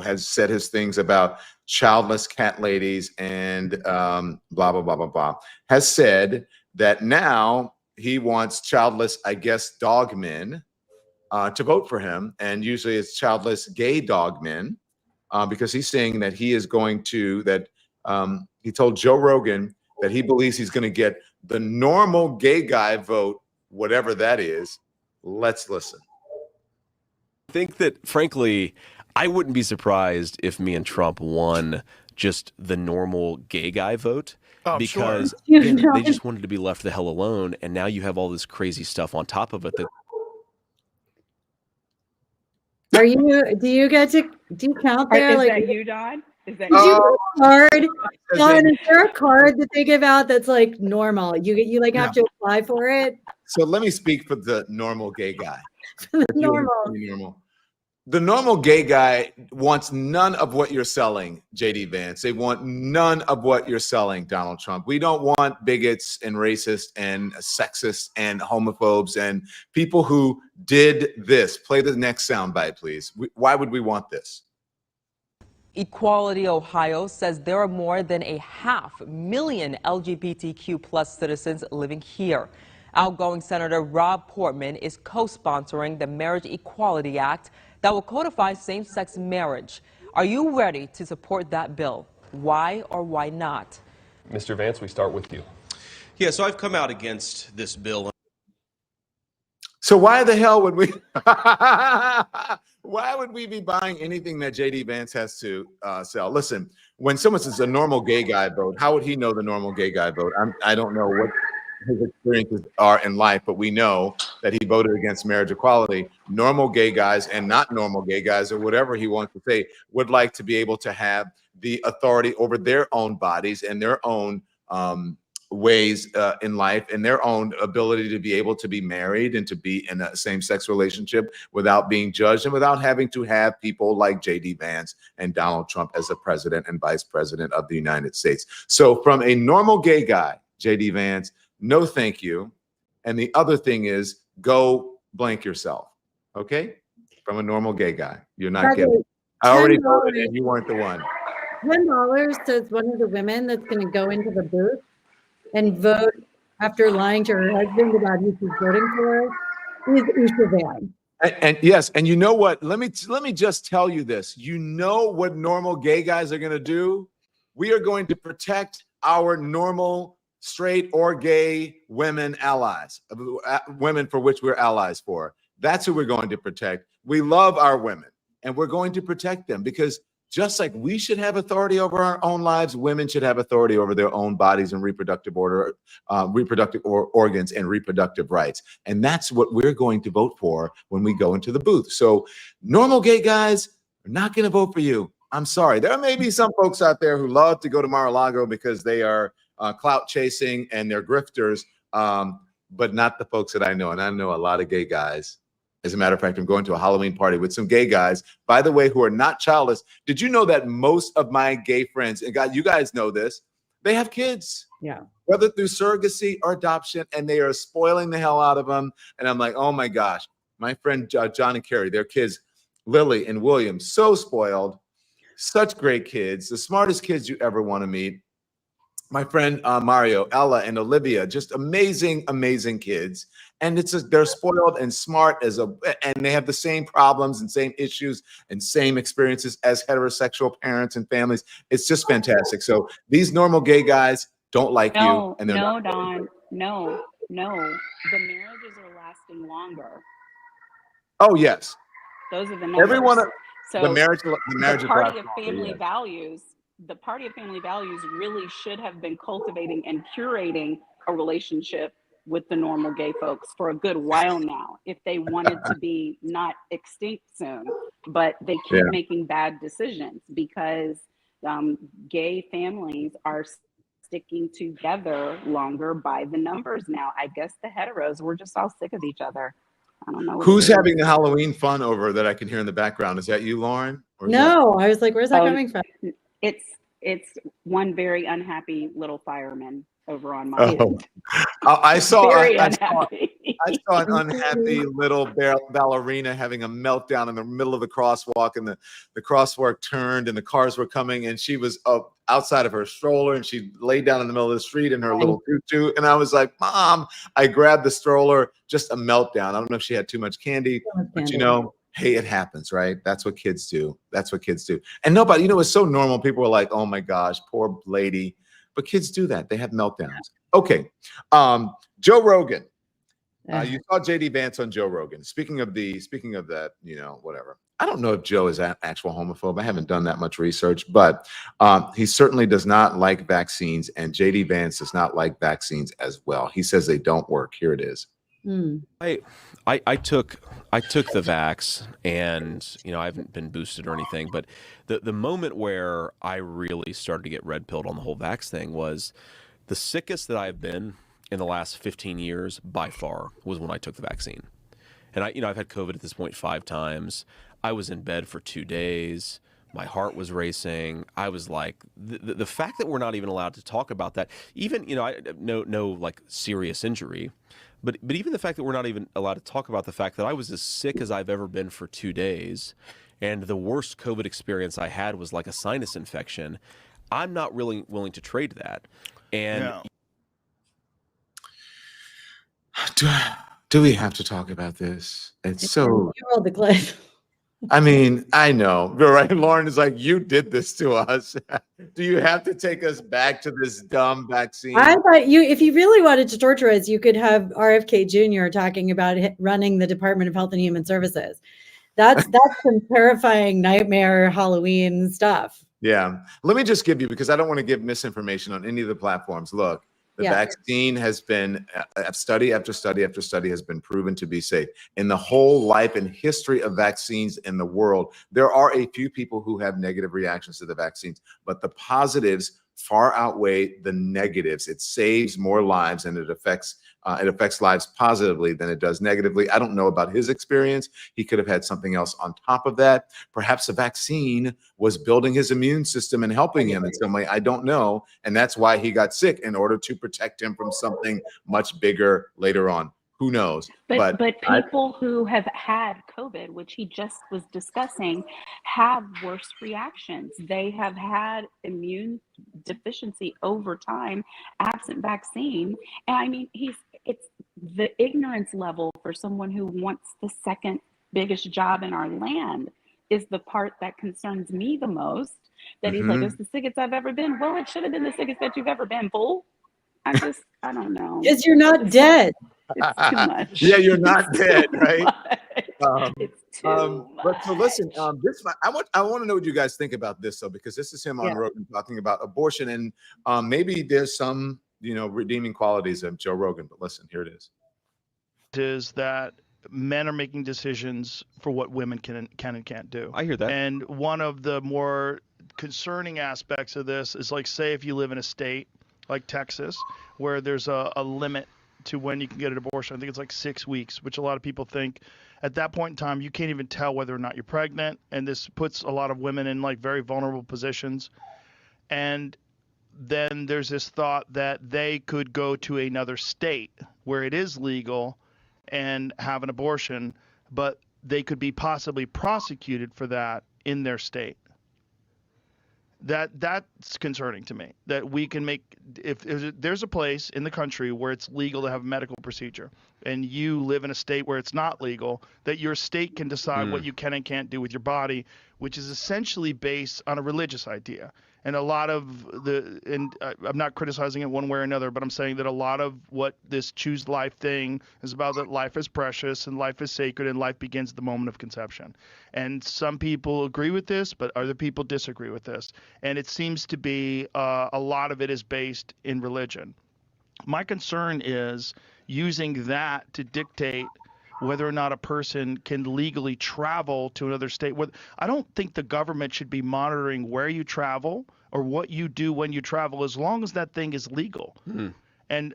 has said his things about childless cat ladies and blah blah blah blah blah, has said that now he wants childless, I guess, dog men to vote for him. And usually it's childless gay dog men, because he's saying that he is going to, he told Joe Rogan that he believes he's going to get the normal gay guy vote, whatever that is. Let's listen. I think that, frankly, I wouldn't be surprised if me and Trump won just the normal gay guy vote, because again, they just wanted to be left the hell alone, and now you have all this crazy stuff on top of it. That do you count there? Is like, that you, Don? Is that you card? Don, is there a card that they give out that's like normal? You like have to apply for it? So let me speak for the normal gay guy. Normal. The normal gay guy wants none of what you're selling, JD Vance. They want none of what you're selling, Donald Trump. We don't want bigots and racists and sexists and homophobes and people who did this. Play the next soundbite, please. Why would we want this? Equality Ohio says there are more than 500,000 LGBTQ plus citizens living here. Outgoing Senator Rob Portman is co-sponsoring the Marriage Equality Act that will codify same-sex marriage. Are you ready to support that bill? Why or why not? Mr. Vance, we start with you. Yeah, so I've come out against this bill. So why the hell would we why would we be buying anything that JD Vance has to sell? Listen, when someone says a normal gay guy vote, how would he know the normal gay guy vote? I don't know what his experiences are in life, but we know that he voted against marriage equality. Normal gay guys and not normal gay guys, or whatever he wants to say, would like to be able to have the authority over their own bodies and their own ways in life, and their own ability to be able to be married and to be in a same-sex relationship without being judged and without having to have people like JD Vance and Donald Trump as the president and vice president of the United States. So from a normal gay guy, JD Vance, no thank you. And the other thing is, go blank yourself, okay? From a normal gay guy. You're not getting. I already voted and you weren't the one. $10 says one of the women that's going to go into the booth and vote after lying to her husband about who she's voting for is Isha Van. And yes, and you know what? Let me just tell you this. You know what normal gay guys are going to do? We are going to protect our normal straight or gay women allies, women for which we're allies for. That's who we're going to protect. We love our women, and we're going to protect them, because just like we should have authority over our own lives, women should have authority over their own bodies and reproductive organs and reproductive rights. And that's what we're going to vote for when we go into the booth. So normal gay guys are not going to vote for you. I'm sorry. There may be some folks out there who love to go to Mar-a-Lago because they are clout chasing and they're grifters, but not the folks that I know. And I know a lot of gay guys. As a matter of fact, I'm going to a Halloween party with some gay guys, by the way, who are not childless. Did you know that most of my gay friends, and God, you guys know this, they have kids. Yeah. Whether through surrogacy or adoption, and they are spoiling the hell out of them. And I'm like, oh my gosh, my friend John and Carrie, their kids, Lily and William, so spoiled, such great kids, the smartest kids you ever want to meet. My friend Mario, Ella, and Olivia, just amazing, amazing kids. And they're spoiled and smart and they have the same problems and same issues and same experiences as heterosexual parents and families. It's just fantastic. So these normal gay guys don't like you. And they're not. Don, no. The marriages are lasting longer. Oh yes. Those are the numbers. Everyone. So the marriage the Party of Family Values. The Party of Family Values really should have been cultivating and curating a relationship with the normal gay folks for a good while now, if they wanted to be not extinct soon, but they keep making bad decisions because gay families are sticking together longer by the numbers now. I guess the heteros, we're just all sick of each other. I don't know. Who's having the Halloween fun over that I can hear in the background? Is that you, Lauren? No, I was like, where's that coming from? It's one very unhappy little fireman over on my end. I saw I saw an unhappy little ballerina having a meltdown in the middle of the crosswalk, and the crosswalk turned and the cars were coming, and she was up outside of her stroller, and she laid down in the middle of the street in her little tutu. And I was like, Mom, I grabbed the stroller, just a meltdown. I don't know if she had too much candy, but you know, hey, it happens, right? That's what kids do. That's what kids do. And nobody, you know, it's so normal. People are like, oh my gosh, poor lady. But kids do that. They have meltdowns. Okay. Joe Rogan. You saw JD Vance on Joe Rogan. Speaking of that, you know, whatever. I don't know if Joe is an actual homophobe. I haven't done that much research, but he certainly does not like vaccines, and JD Vance does not like vaccines as well. He says they don't work. Here it is. I took the vax, and you know, I haven't been boosted or anything, but the moment where I really started to get red pilled on the whole vax thing was the sickest that I've been in the last 15 years by far was when I took the vaccine. And I've had COVID at this point 5 times. I was in bed for 2 days. My heart was racing. I was like, the fact that we're not even allowed to talk about that, even, you know, no like serious injury, but even the fact that we're not even allowed to talk about the fact that I was as sick as I've ever been for 2 days, and the worst COVID experience I had was like a sinus infection. I'm not really willing to trade that. And do we have to talk about this? It's so. You rolled the clip. I mean, I know, right? Lauren is like, you did this to us. Do you have to take us back to this dumb vaccine? I thought if you really wanted to torture us, you could have RFK Jr. talking about running the Department of Health and Human Services. That's some terrifying nightmare Halloween stuff. Yeah. Let me just give you, because I don't want to give misinformation on any of the platforms. Look, the vaccine has been, study after study after study has been proven to be safe. In the whole life and history of vaccines in the world, there are a few people who have negative reactions to the vaccines, but the positives far outweigh the negatives. It saves more lives, and it affects lives positively than it does negatively. I don't know about his experience. He could have had something else on top of that. Perhaps a vaccine was building his immune system and helping him in some way. I don't know. And that's why he got sick, in order to protect him from something much bigger later on. Who knows? But people who have had COVID, which he just was discussing, have worse reactions. They have had immune deficiency over time, absent vaccine. And I mean, it's the ignorance level for someone who wants the second biggest job in our land is the part that concerns me the most. That he's like, it's the sickest I've ever been. Well, it should have been the sickest that you've ever been, fool. I don't know. Because you're not dead. It's too much. Yeah, you're not dead, right? It's too much. But so listen, I want to know what you guys think about this, though, because this is him on Rogan talking about abortion, and maybe there's some, you know, redeeming qualities of Joe Rogan. But listen, here it is. Is that men are making decisions for what women can and can't do. I hear that. And one of the more concerning aspects of this is, like, say if you live in a state like Texas, where there's a limit to when you can get an abortion. I think it's like 6 weeks, which a lot of people think at that point in time, you can't even tell whether or not you're pregnant. And this puts a lot of women in like very vulnerable positions. And then there's this thought that they could go to another state where it is legal and have an abortion, but they could be possibly prosecuted for that in their state. That's concerning to me, that we can make, if there's a place in the country where it's legal to have a medical procedure and you live in a state where it's not legal, that your state can decide what you can and can't do with your body, which is essentially based on a religious idea. And a lot of I'm not criticizing it one way or another, but I'm saying that a lot of what this choose life thing is about, that life is precious and life is sacred and life begins at the moment of conception. And some people agree with this, but other people disagree with this. And it seems to be a lot of it is based in religion. My concern is using that to dictate whether or not a person can legally travel to another state. I don't think the government should be monitoring where you travel or what you do when you travel, as long as that thing is legal. And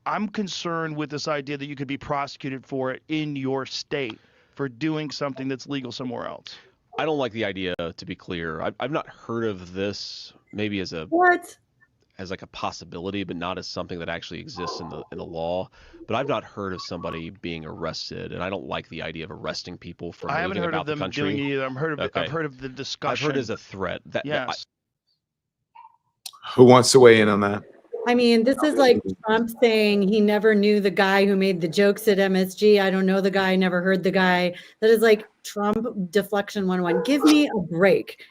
I'm concerned with this idea that you could be prosecuted for it in your state for doing something that's legal somewhere else. I don't like the idea, to be clear. I've not heard of this, maybe as a... What? as like a possibility, but not as something that actually exists in the law. But I've not heard of somebody being arrested, and I don't like the idea of arresting people for I haven't moving heard about of them the country. doing it either. Okay. I've heard of the discussion. I've heard as a threat. Yes. Who wants to weigh in on that? I mean, this is like Trump saying he never knew the guy who made the jokes at MSG. I don't know the guy, never heard the guy. That is like Trump deflection 101. Give me a break.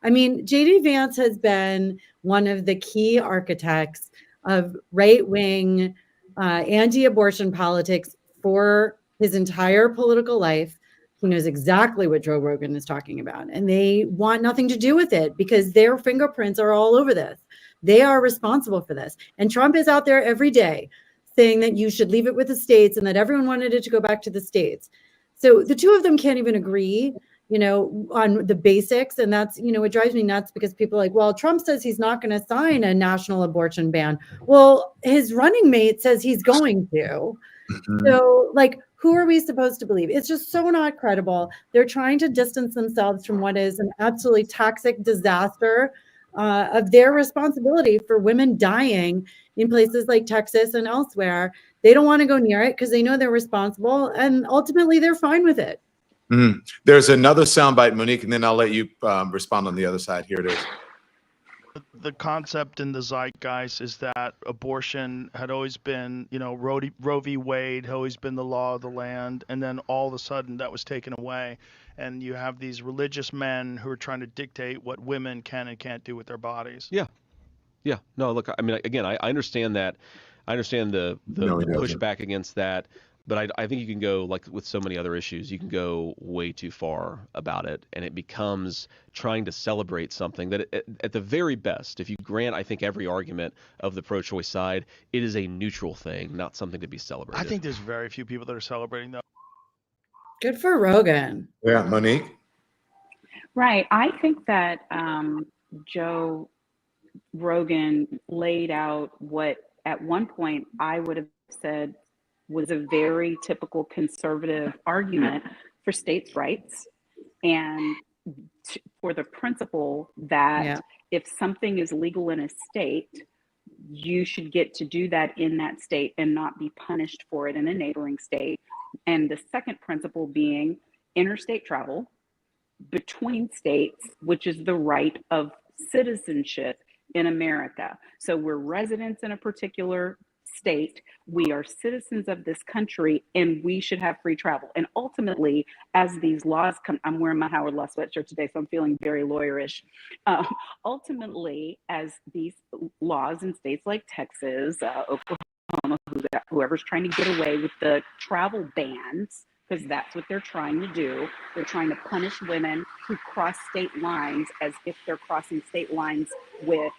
I mean, JD Vance has been one of the key architects of right-wing anti-abortion politics for his entire political life. He knows exactly what Joe Rogan is talking about, and they want nothing to do with it because their fingerprints are all over this. They are responsible for this. And Trump is out there every day saying that you should leave it with the states and that everyone wanted it to go back to the states. So the two of them can't even agree, on the basics. And that's, it drives me nuts because people are like, well, Trump says he's not going to sign a national abortion ban. Well, his running mate says he's going to. So, who are we supposed to believe? It's just so not credible. They're trying to distance themselves from what is an absolutely toxic disaster of their responsibility for women dying in places like Texas and elsewhere. They don't want to go near it because they know they're responsible, and ultimately they're fine with it. There's another soundbite, Monique, and then I'll let you respond on the other side. Here it is. The concept in the zeitgeist is that abortion had always been, Roe v. Wade had always been the law of the land, and then all of a sudden that was taken away, and you have these religious men who are trying to dictate what women can and can't do with their bodies. Yeah. No, look, I mean, again, I understand that. I understand the pushback against that. But I think you can go, like with so many other issues, you can go way too far about it, and it becomes trying to celebrate something that at the very best, if you grant, I think, every argument of the pro-choice side, it is a neutral thing, not something to be celebrated. I think there's very few people that are celebrating though. Good for Rogan. Yeah, Monique? Right. I think that Joe Rogan laid out what at one point I would have said was a very typical conservative argument for states' rights and for the principle that if something is legal in a state, you should get to do that in that state and not be punished for it in a neighboring state. And the second principle being interstate travel between states, which is the right of citizenship in America. So we're residents in a particular state, we are citizens of this country, and we should have free travel. And ultimately, as these laws come, I'm wearing my Howard Law sweatshirt today, so I'm feeling very lawyerish. Ultimately, as these laws in states like Texas, Oklahoma, whoever's trying to get away with the travel bans, because that's what they're trying to do. They're trying to punish women who cross state lines as if they're crossing state lines with,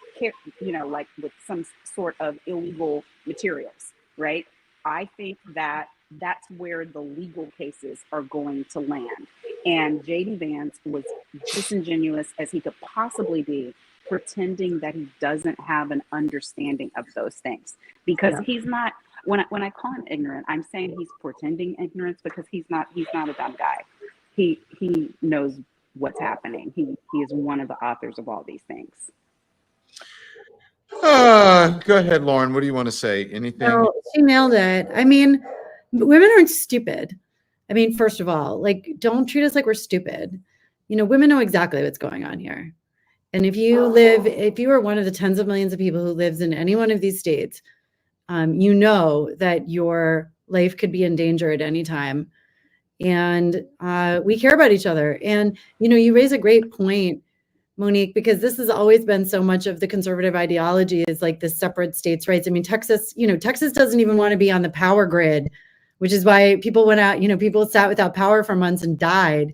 like with some sort of illegal materials, right? I think that that's where the legal cases are going to land. And JD Vance was disingenuous as he could possibly be, pretending that he doesn't have an understanding of those things, because he's not. When I call him ignorant, I'm saying he's pretending ignorance because he's not a dumb guy. He knows what's happening. He is one of the authors of all these things. Go ahead, Lauren. What do you want to say? Anything? No, she nailed it. I mean, women aren't stupid. I mean, first of all, don't treat us like we're stupid. Women know exactly what's going on here. And if you are one of the tens of millions of people who lives in any one of these states, you know that your life could be in danger at any time. And we care about each other. And, you raise a great point, Monique, because this has always been so much of the conservative ideology is like the separate states' rights. I mean, Texas doesn't even want to be on the power grid, which is why people went out, people sat without power for months and died.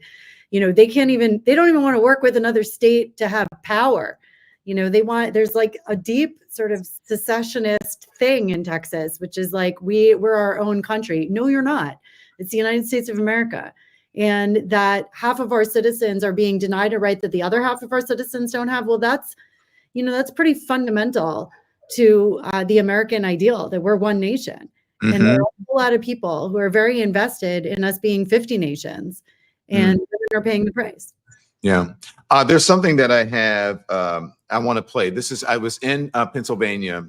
They don't even want to work with another state to have power. There's like a deep sort of secessionist thing in Texas, which is like, we're our own country. No, you're not. It's the United States of America. And that half of our citizens are being denied a right that the other half of our citizens don't have. Well, that's pretty fundamental to the American ideal that we're one nation. Mm-hmm. And there are a whole lot of people who are very invested in us being 50 nations, and women are paying the price. Yeah. There's something that I have, I want to play. I was in Pennsylvania,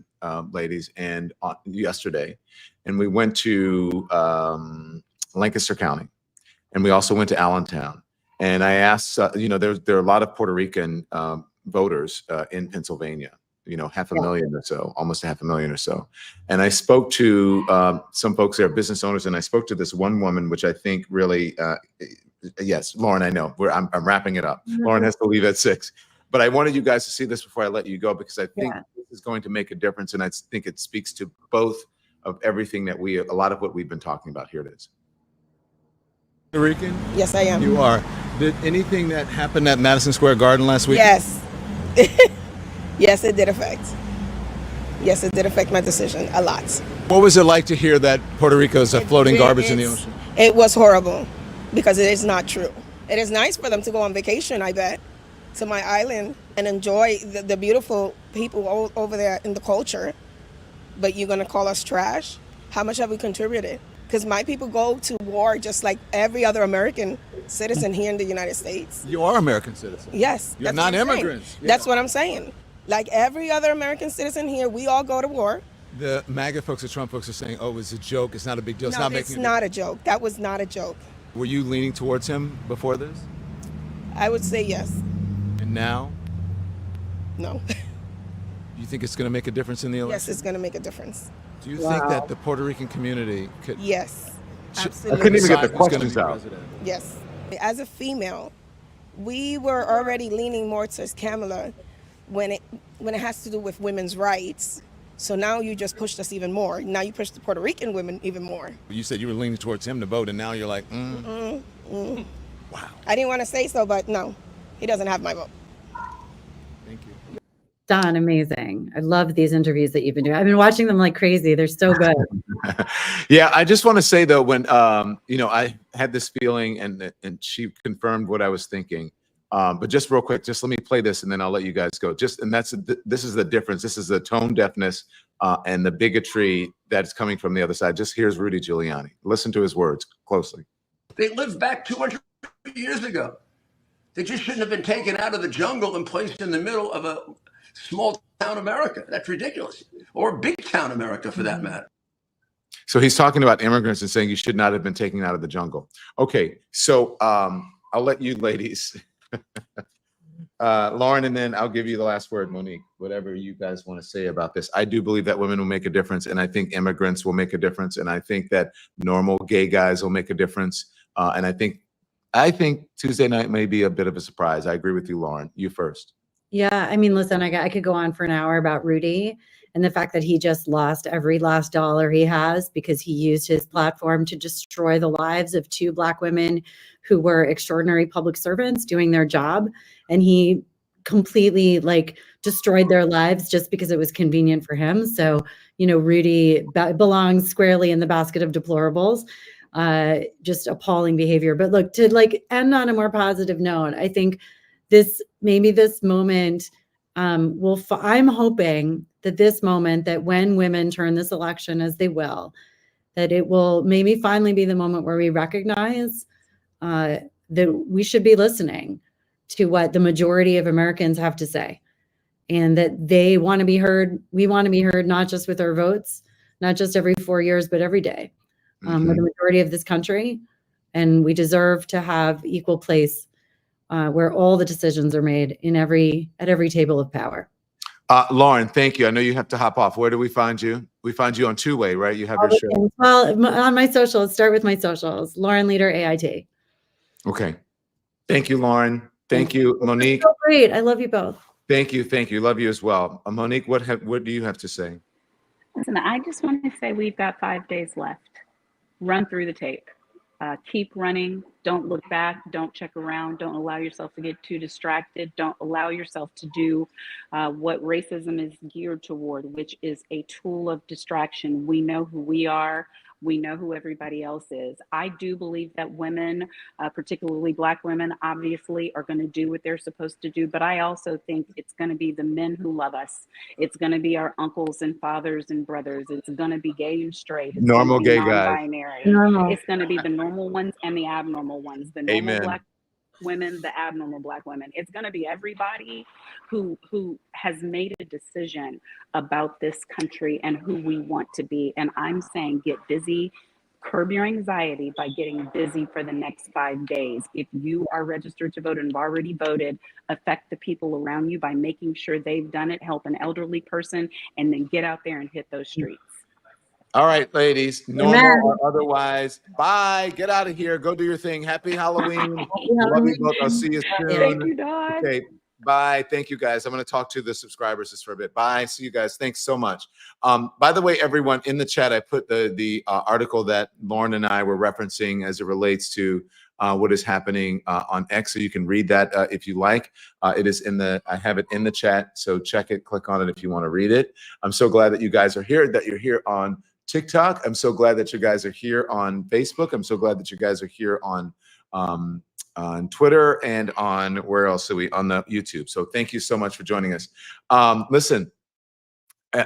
ladies, and yesterday, and we went to Lancaster County, and we also went to Allentown. And I asked, there are a lot of Puerto Rican voters in Pennsylvania, 500,000 or so, almost 500,000 or so. And I spoke to some folks there, business owners, and I spoke to this one woman, which I think really, yes, Lauren, I know, I'm wrapping it up. Lauren has to leave at 6. But I wanted you guys to see this before I let you go, because I think this is going to make a difference. And I think it speaks to both of everything that a lot of what we've been talking about. Here it is. Puerto Rican? Yes, I am. You are. Did anything that happened at Madison Square Garden last week? Yes. Yes, it did affect. Yes, it did affect my decision a lot. What was it like to hear that Puerto Rico is floating garbage in the ocean? It was horrible, because it is not true. It is nice for them to go on vacation, I bet, to my island and enjoy the beautiful people over there in the culture. But you're going to call us trash? How much have we contributed? Because my people go to war just like every other American citizen here in the United States. You are American citizens. Yes. You're not immigrants. That's what I'm saying. Like every other American citizen here, we all go to war. The MAGA folks, the Trump folks are saying, oh, it's a joke. It's not a big deal. It's No, not it's making not a joke. That was not a joke. Were you leaning towards him before this? I would say yes. And now? No. You think it's going to make a difference in the election? Yes, it's going to make a difference. Do you think that the Puerto Rican community could? Yes, absolutely. I couldn't even get the questions out. Yes. As a female, we were already leaning more towards Kamala when it has to do with women's rights. So now you just pushed us even more. Now you pushed the Puerto Rican women even more. You said you were leaning towards him to vote, and now you're like, Wow. I didn't want to say so, but no, he doesn't have my vote. Thank you. Don, amazing. I love these interviews that you've been doing. I've been watching them like crazy. They're so good. Yeah, I just want to say though, when I had this feeling, and she confirmed what I was thinking. But just real quick, just let me play this, and then I'll let you guys go. This is the difference. This is the tone deafness and the bigotry that's coming from the other side. Just here's Rudy Giuliani. Listen to his words closely. They lived back 200 years ago. They just shouldn't have been taken out of the jungle and placed in the middle of a small town America. That's ridiculous. Or big town America, for that matter. So he's talking about immigrants and saying you should not have been taken out of the jungle. Okay, so I'll let you ladies, Lauren, and then I'll give you the last word, Monique, whatever you guys want to say about this. I do believe that women will make a difference, and I think immigrants will make a difference, and I think that normal gay guys will make a difference. And I think Tuesday night may be a bit of a surprise. I agree with you, Lauren. You first. Yeah, I mean, listen, I could go on for an hour about Rudy and the fact that he just lost every last dollar he has because he used his platform to destroy the lives of 2 Black women who were extraordinary public servants doing their job. And he completely destroyed their lives just because it was convenient for him. So, Rudy belongs squarely in the basket of deplorables. Just appalling behavior. But look, to end on a more positive note, I think this moment I'm hoping that this moment, that when women turn this election, as they will, that it will maybe finally be the moment where we recognize that we should be listening to what the majority of Americans have to say, and that they want to be heard. We want to be heard, not just with our votes, not just every 4 years, but every day. We're the majority of this country, and we deserve to have equal place where all the decisions are made at every table of power. Lauren, thank you. I know you have to hop off. Where do we find you? We find you on Two-Way, right? You have your show. Well, on my socials, start with my socials, Lauren Leader AIT. Okay. Thank you, Lauren. Thank you, Monique. So great. I love you both. Thank you. Thank you. Love you as well. Monique, what do you have to say? Listen, I just want to say we've got 5 days left. Run through the tape. Keep running. Don't look back. Don't check around. Don't allow yourself to get too distracted. Don't allow yourself to do what racism is geared toward, which is a tool of distraction. We know who we are. We know who everybody else is. I do believe that women, particularly Black women, obviously are going to do what they're supposed to do. But I also think it's going to be the men who love us. It's going to be our uncles and fathers and brothers. It's going to be gay and straight. It's normal gay guys. non-binary. It's going to be the normal ones and the abnormal ones. The normal Amen. Black women, the abnormal Black women. It's going to be everybody who has made a decision about this country and who we want to be. And I'm saying get busy. Curb your anxiety by getting busy for the next 5 days. If you are registered to vote and have already voted, affect the people around you by making sure they've done it, help an elderly person, and then get out there and hit those streets. All right, ladies, normal Amen. or otherwise. Bye. Get out of here. Go do your thing. Happy Halloween. Love you both. I'll see you soon. Thank you, Dawn. Okay. Bye. Thank you, guys. I'm going to talk to the subscribers just for a bit. Bye. See you guys. Thanks so much. By the way, everyone, in the chat, I put the article that Lauren and I were referencing as it relates to what is happening on X. So you can read that if you like. It is I have it in the chat. So check it, click on it if you want to read it. I'm so glad that you guys are here, that you're here on TikTok. I'm so glad that you guys are here on Facebook. I'm so glad that you guys are here on Twitter and on where else are we on the YouTube. So thank you so much for joining us. Listen,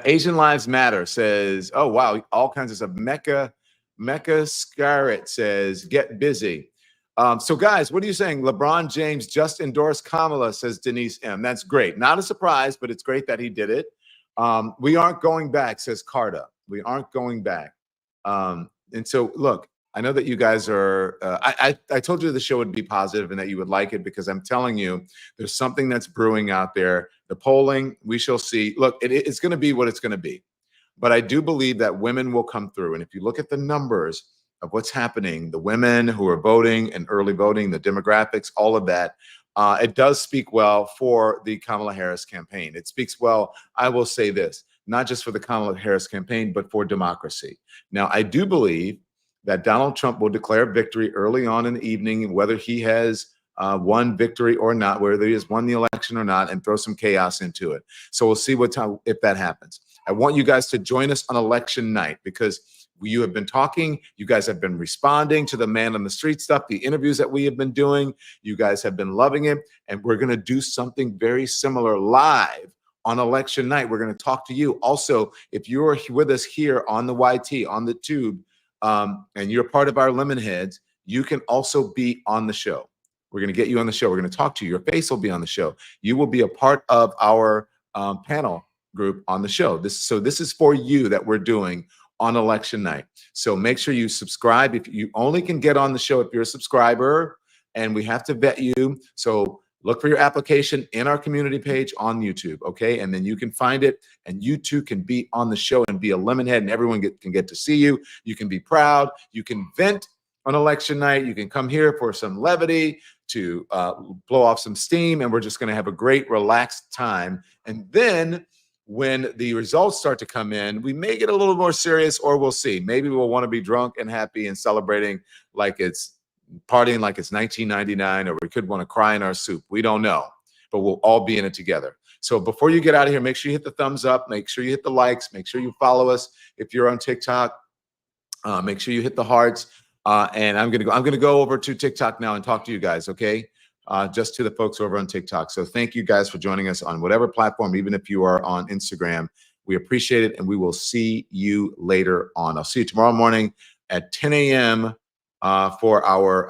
Asian Lives Matter says, oh wow, all kinds of stuff. Mecca Scarrett says, get busy. So guys, what are you saying? LeBron James just endorsed Kamala, says Denise M. That's great. Not a surprise, but it's great that he did it. We aren't going back, says Carta. We aren't going back. And so look, I know that you guys are, I told you the show would be positive and that you would like it, because I'm telling you, there's something that's brewing out there. The polling, we shall see. Look, it's going to be what it's going to be. But I do believe that women will come through. And if you look at the numbers of what's happening, the women who are voting and early voting, the demographics, all of that, it does speak well for the Kamala Harris campaign. It speaks well, I will say this, not just for the Kamala Harris campaign, but for democracy. Now, I do believe that Donald Trump will declare victory early on in the evening, whether he has won victory or not, whether he has won the election or not, and throw some chaos into it. So we'll see if that happens. I want you guys to join us on election night, because you have been talking, you guys have been responding to the man on the street stuff, the interviews that we have been doing. You guys have been loving it, and we're going to do something very similar live on election night. We're going to talk to you. Also, if you're with us here on the YT, on the tube, and you're part of our Lemon Heads, you can also be on the show. We're going to get you on the show. We're going to talk to you. Your face will be on the show. You will be a part of our panel group on the show. This is for you that we're doing on election night. So make sure you subscribe. If you only can get on the show if you're a subscriber, and we have to vet you. So look for your application in our community page on YouTube, okay? And then you can find it, and you too can be on the show and be a Lemonhead, and everyone can get to see you. You can be proud. You can vent on election night. You can come here for some levity to blow off some steam, and we're just gonna have a great, relaxed time. And then when the results start to come in, we may get a little more serious, or we'll see. Maybe we'll want to be drunk and happy and celebrating like it's partying like it's 1999, or we could want to cry in our soup. We don't know, but we'll all be in it together. So before you get out of here, make sure you hit the thumbs up, make sure you hit the likes, make sure you follow us. If you're on TikTok, make sure you hit the hearts. And I'm gonna go over to TikTok now and talk to you guys, okay? Just to the folks over on TikTok. So thank you guys for joining us on whatever platform, even if you are on Instagram. We appreciate it, and we will see you later on. I'll see you tomorrow morning at 10 a.m. For our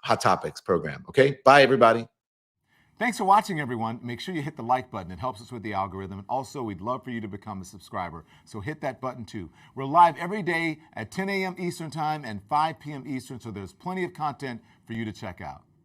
Hot Topics program. Okay, bye everybody. Thanks for watching, everyone. Make sure you hit the like button. It helps us with the algorithm. And also, we'd love for you to become a subscriber. So hit that button too. We're live every day at 10 a.m. Eastern Time and 5 p.m. Eastern, so there's plenty of content for you to check out.